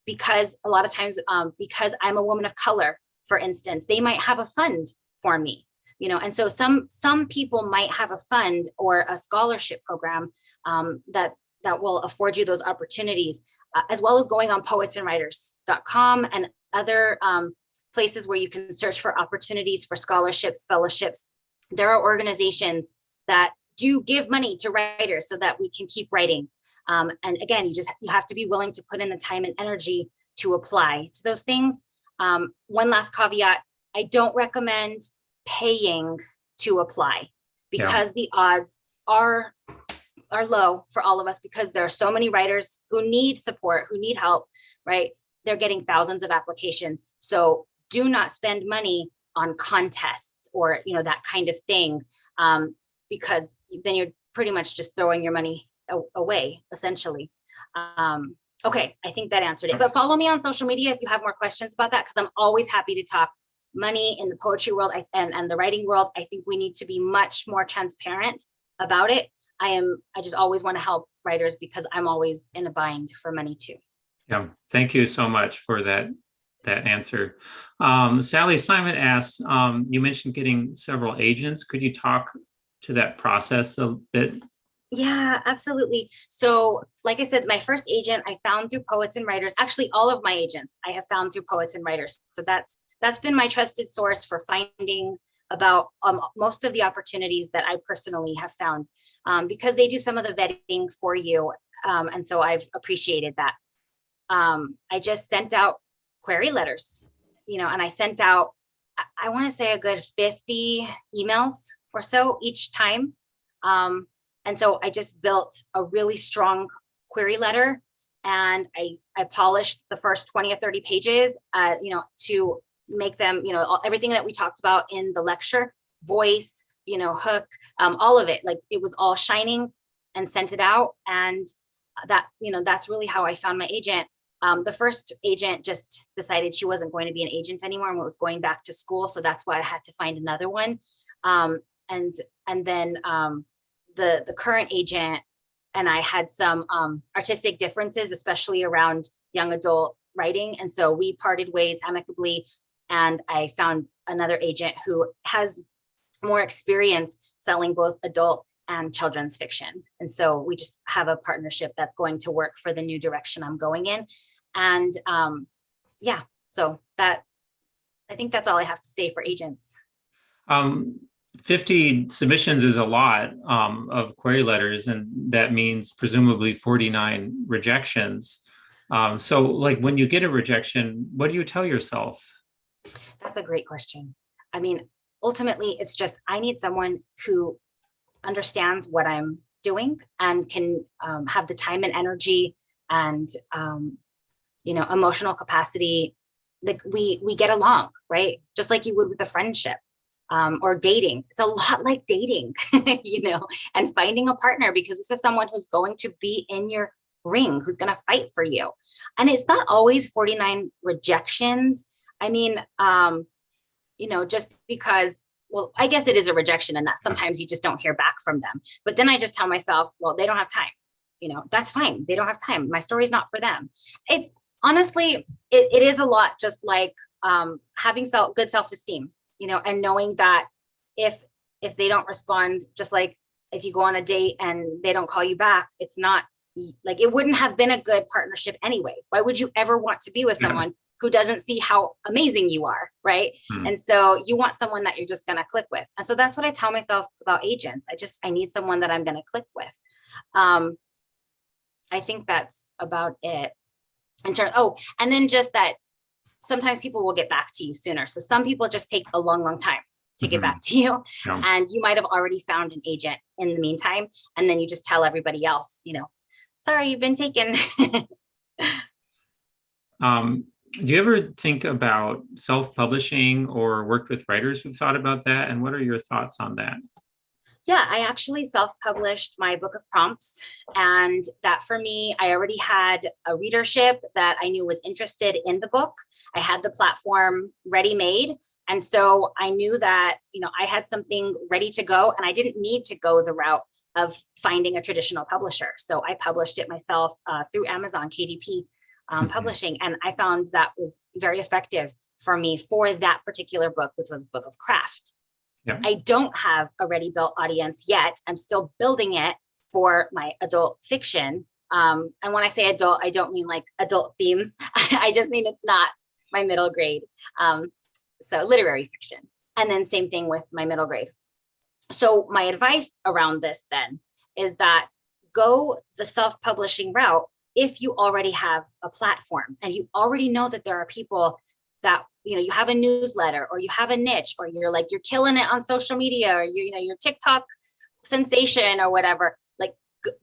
because a lot of times, because I'm a woman of color, for instance, they might have a fund for me, and so some people might have a fund or a scholarship program that will afford you those opportunities, as well as going on poetsandwriters.com and other places where you can search for opportunities for scholarships, fellowships. There are organizations that do give money to writers so that we can keep writing. And again, you have to be willing to put in the time and energy to apply to those things. One last caveat, I don't recommend paying to apply because the odds are low for all of us, because there are so many writers who need support, who need help, right? They're getting thousands of applications. So do not spend money on contests or, that kind of thing, because then you're pretty much just throwing your money away, essentially. Okay, I think that answered it. But follow me on social media if you have more questions about that, because I'm always happy to talk money in the poetry world and the writing world. I think we need to be much more transparent about it. I just always want to help writers because I'm always in a bind for money too. Yeah, thank you so much for that answer. Sally Simon asks, you mentioned getting several agents. Could you talk to that process a bit? Yeah, absolutely. So like I said, my first agent I found through Poets and Writers. Actually, all of my agents I have found through Poets and Writers. So that's been my trusted source for finding about most of the opportunities that I personally have found, because they do some of the vetting for you. And so I've appreciated that. I just sent out query letters, and I sent out, I want to say a good 50 emails or so each time. And so I just built a really strong query letter, and I polished the first 20 or 30 pages, to make them, everything that we talked about in the lecture, voice, hook, all of it, like it was all shining, and sent it out. And that, that's really how I found my agent. The first agent just decided she wasn't going to be an agent anymore and was going back to school. So that's why I had to find another one. And then the current agent and I had some artistic differences, especially around young adult writing. And so we parted ways amicably. And I found another agent who has more experience selling both adult and children's fiction. And so we just have a partnership that's going to work for the new direction I'm going in. And so that, I think that's all I have to say for agents. 50 submissions is a lot of query letters, and that means presumably 49 rejections. So like when you get a rejection, what do you tell yourself? That's a great question. I mean, ultimately, it's just, I need someone who understands what I'm doing and can have the time and energy and, emotional capacity. Like we get along, right? Just like you would with a friendship or dating. It's a lot like dating, and finding a partner, because this is someone who's going to be in your ring, who's going to fight for you. And it's not always 49 rejections. I mean, just because, well, I guess it is a rejection, and that sometimes you just don't hear back from them. But then I just tell myself, well, they don't have time. That's fine. They don't have time. My story's not for them. It's honestly, it is a lot, just like having good self-esteem, and knowing that if they don't respond, just like if you go on a date and they don't call you back, it's not like, it wouldn't have been a good partnership anyway. Why would you ever want to be with someone who doesn't see how amazing you are, right? And so you want someone that you're just going to click with. And so that's what I tell myself about agents. I need someone that I'm going to click with. I think that's about it. And then just that sometimes people will get back to you sooner. So some people just take a long, long time to get back to you. Yeah. And you might have already found an agent in the meantime. And then you just tell everybody else, sorry, you've been taken. Do you ever think about self-publishing or worked with writers who've thought about that? And what are your thoughts on that? Yeah, I actually self-published my book of prompts, and that for me, I already had a readership that I knew was interested in the book. I had the platform ready-made. And so I knew that, I had something ready to go, and I didn't need to go the route of finding a traditional publisher. So I published it myself through Amazon, KDP Publishing. And I found that was very effective for me for that particular book, which was Book of Craft. Yeah. I don't have a ready-built audience yet. I'm still building it for my adult fiction. And when I say adult, I don't mean like adult themes. I just mean it's not my middle grade. So literary fiction. And then same thing with my middle grade. So my advice around this then is that go the self-publishing route if you already have a platform and you already know that there are people that, you have a newsletter or you have a niche or you're killing it on social media or your TikTok sensation or whatever. Like,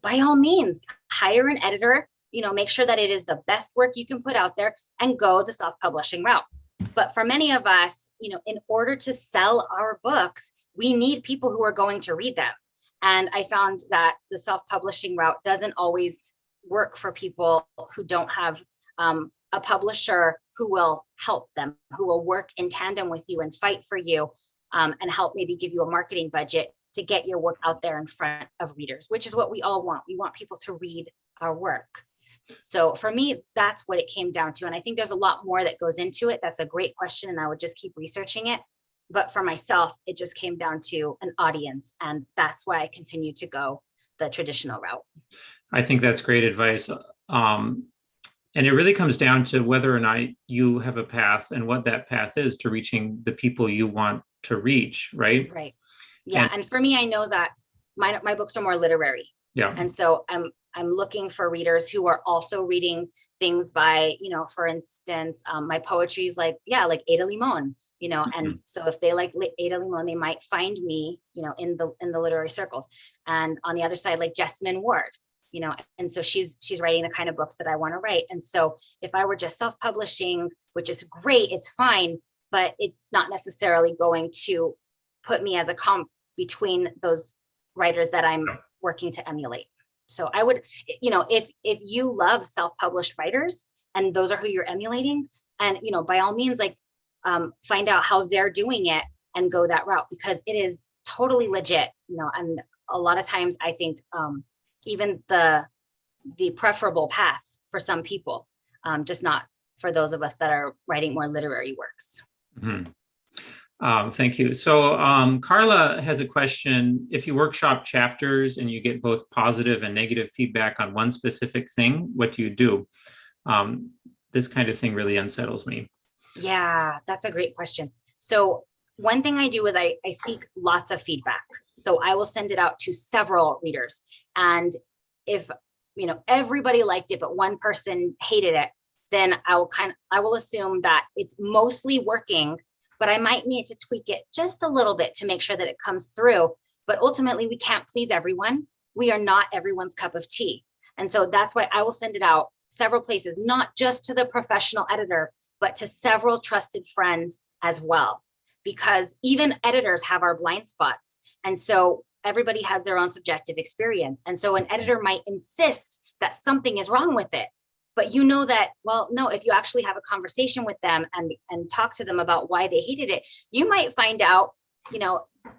by all means, hire an editor, make sure that it is the best work you can put out there and go the self-publishing route. But for many of us, in order to sell our books, we need people who are going to read them. And I found that the self-publishing route doesn't always work for people who don't have a publisher who will help them, who will work in tandem with you and fight for you and help maybe give you a marketing budget to get your work out there in front of readers, which is what we all want. We want people to read our work. So for me, that's what it came down to. And I think there's a lot more that goes into it. That's a great question. And I would just keep researching it. But for myself, it just came down to an audience. And that's why I continue to go the traditional route. I think that's great advice. And it really comes down to whether or not you have a path and what that path is to reaching the people you want to reach, right? Right. Yeah. And for me, I know that my books are more literary. Yeah. And so I'm looking for readers who are also reading things by, for instance, my poetry is like Ada Limon, and so if they like Ada Limon, they might find me, in the literary circles. And on the other side, like Jessamine Ward, and so she's writing the kind of books that I want to write. And so if I were just self-publishing, which is great, it's fine, but it's not necessarily going to put me as a comp between those writers that I'm working to emulate. So I would, if you love self-published writers and those are who you're emulating, and, by all means, find out how they're doing it and go that route, because it is totally legit, and a lot of times I think even the preferable path for some people, just not for those of us that are writing more literary works. Mm-hmm. Thank you. So Carla has a question. If you workshop chapters and you get both positive and negative feedback on one specific thing, what do you do? This kind of thing really unsettles me. Yeah, that's a great question. So one thing I do is I seek lots of feedback. So I will send it out to several readers. And if, everybody liked it, but one person hated it, then I will assume that it's mostly working, but I might need to tweak it just a little bit to make sure that it comes through. But ultimately, we can't please everyone. We are not everyone's cup of tea. And so that's why I will send it out several places, not just to the professional editor, but to several trusted friends as well. Because even editors have our blind spots. And so everybody has their own subjective experience. And so an editor might insist that something is wrong with it. But that, well, no, if you actually have a conversation with them and talk to them about why they hated it, you might find out,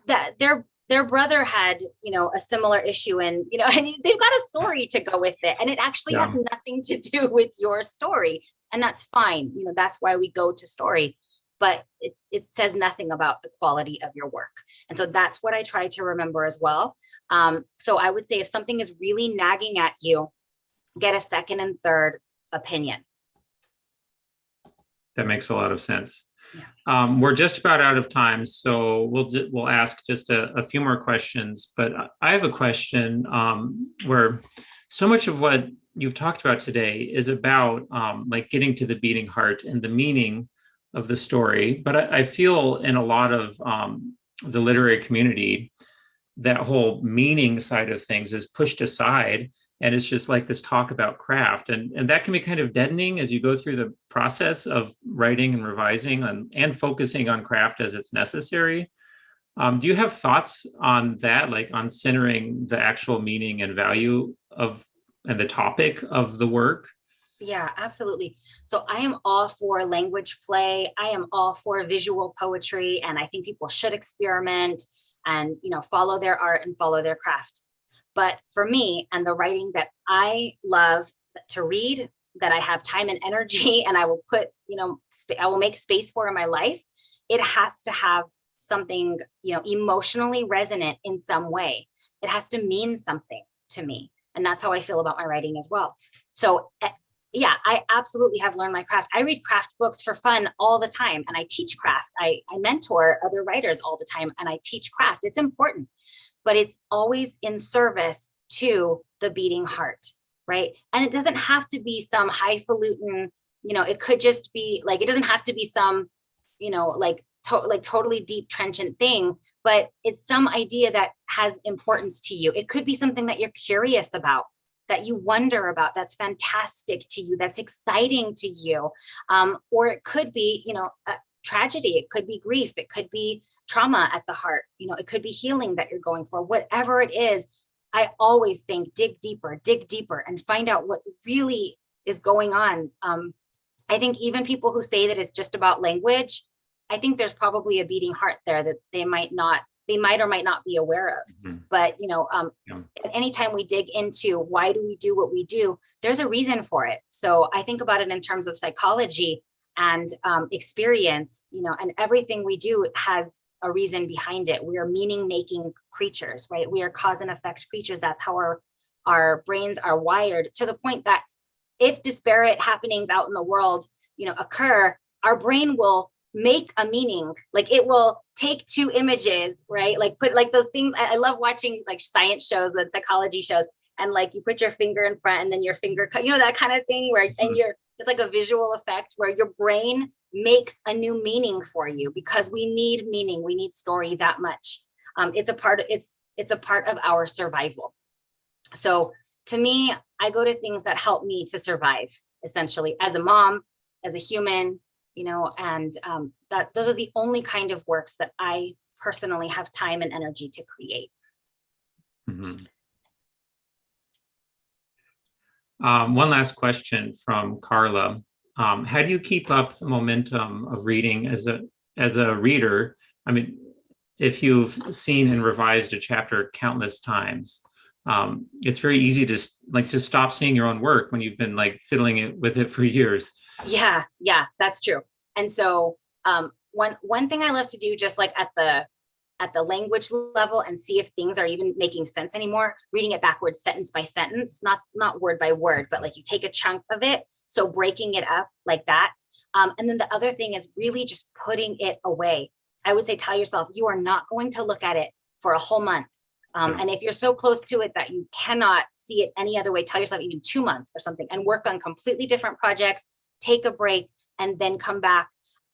that their brother had, a similar issue and they've got a story to go with it. And it actually has nothing to do with your story. And that's fine. That's why we go to story. But it says nothing about the quality of your work. And so that's what I try to remember as well. So I would say if something is really nagging at you, get a second and third opinion. That makes a lot of sense. Yeah. We're just about out of time, so we'll ask just a few more questions. But I have a question where so much of what you've talked about today is about getting to the beating heart and the meaning of the story. But I feel in a lot of the literary community, that whole meaning side of things is pushed aside. And it's just like this talk about craft. And that can be kind of deadening as you go through the process of writing and revising and focusing on craft as it's necessary. Do you have thoughts on that, on centering the actual meaning and value and the topic of the work? Yeah, absolutely. So I am all for language play. I am all for visual poetry. And I think people should experiment and, follow their art and follow their craft. But for me and the writing that I love to read, that I have time and energy, and I will put, I will make space for in my life, it has to have something, emotionally resonant in some way. It has to mean something to me. And that's how I feel about my writing as well. So yeah, I absolutely have learned my craft. I read craft books for fun all the time, and I teach craft. I mentor other writers all the time, and I teach craft. It's important, but it's always in service to the beating heart, right? And it doesn't have to be some highfalutin, it could just be like, it doesn't have to be some, like totally deep trenchant thing, but it's some idea that has importance to you. It could be something that you're curious about, that you wonder about, that's fantastic to you, that's exciting to you. Or it could be, a tragedy, it could be grief, it could be trauma at the heart, it could be healing that you're going for. Whatever it is, I always think dig deeper and find out what really is going on. I think even people who say that it's just about language, I think there's probably a beating heart there that they might or might not be aware of. Mm-hmm. But, anytime we dig into why do we do what we do, there's a reason for it. So I think about it in terms of psychology and experience, and everything we do has a reason behind it. We are meaning-making creatures, right? We are cause and effect creatures. That's how our brains are wired, to the point that if disparate happenings out in the world, occur, our brain will make a meaning. Like, it will take two images, right? Like, put like those things. I love watching like science shows and psychology shows, and like you put your finger in front and then your finger cut, that kind of thing, where and it's like a visual effect where your brain makes a new meaning for you, because we need meaning, we need story that much. It's a part of our survival. So to me, I go to things that help me to survive, essentially, as a mom, as a human, and that those are the only kind of works that I personally have time and energy to create. Mm-hmm. One last question from Carla. How do you keep up the momentum of reading as a reader? I mean, if you've seen and revised a chapter countless times, it's very easy to stop seeing your own work when you've been like fiddling with it for years. Yeah, that's true. And so one thing I love to do, just like at the language level, and see if things are even making sense anymore, reading it backwards, sentence by sentence, not word by word, but like you take a chunk of it. So breaking it up like that. And then the other thing is really just putting it away. I would say, tell yourself you are not going to look at it for a whole month. And if you're so close to it that you cannot see it any other way, tell yourself even 2 months or something, and work on completely different projects, take a break, and then come back.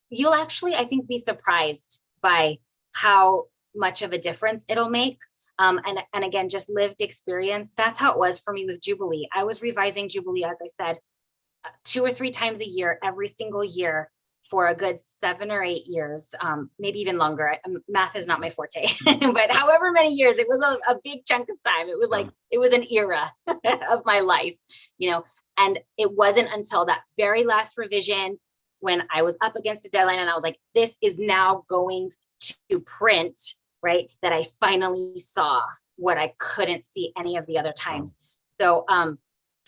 You'll actually, I think, be surprised by how much of a difference it'll make. And again, just lived experience. That's how it was for me with Jubilee. I was revising Jubilee, as I said, 2 or 3 times a year, every single year, for a good 7 or 8 years, maybe even longer. Math is not my forte, but however many years, it was a big chunk of time. It was like, it was an era of my life, and it wasn't until that very last revision, when I was up against a deadline and I was like, this is now going to print, right, that I finally saw what I couldn't see any of the other times. So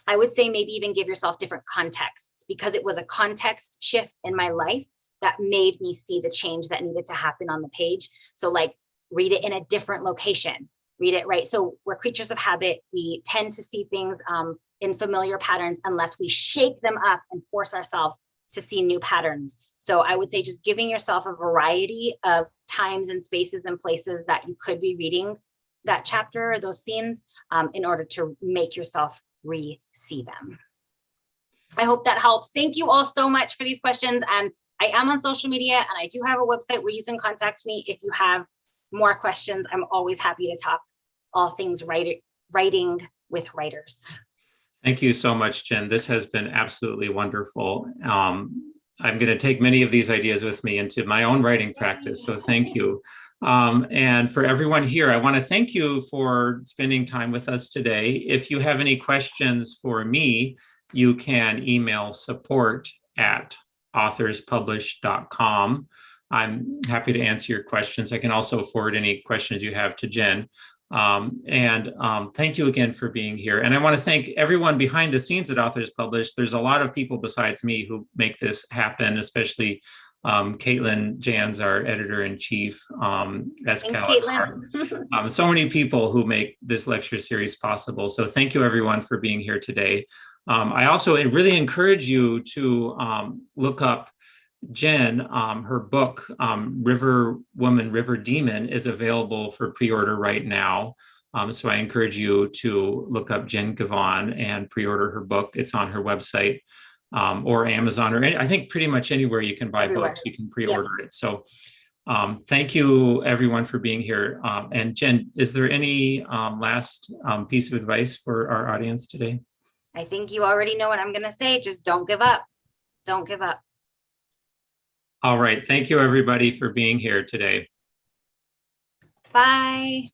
I would say maybe even give yourself different contexts, because it was a context shift in my life that made me see the change that needed to happen on the page. So like, read it in a different location, read it, right? So we're creatures of habit. We tend to see things in familiar patterns unless we shake them up and force ourselves to see new patterns. So I would say just giving yourself a variety of times and spaces and places that you could be reading that chapter or those scenes in order to make yourself re-see them. I hope that helps. Thank you all so much for these questions. And I am on social media, and I do have a website where you can contact me if you have more questions. I'm always happy to talk all things writing with writers. Thank you so much, Jenn. This has been absolutely wonderful. I'm going to take many of these ideas with me into my own writing practice. So thank you. And for everyone here, I want to thank you for spending time with us today. If you have any questions for me, you can email support@authorspublish.com. I'm happy to answer your questions. I can also forward any questions you have to Jenn. Thank you again for being here. And I want to thank everyone behind the scenes at Authors Publish. There's a lot of people besides me who make this happen, especially Caitlin Jans, our editor-in-chief. Thanks, Caitlin. So many people who make this lecture series possible. So thank you everyone for being here today. I also really encourage you to look up Jenn. Her book, River Woman, River Demon, is available for pre-order right now. So I encourage you to look up Jenn Givhan and pre-order her book. It's on her website, or Amazon, or I think pretty much anywhere you can buy Everywhere. books, you can pre-order it. So thank you everyone for being here. And Jenn, is there any last piece of advice for our audience today? I think you already know what I'm going to say. Just don't give up. Don't give up. All right. Thank you, everybody, for being here today. Bye.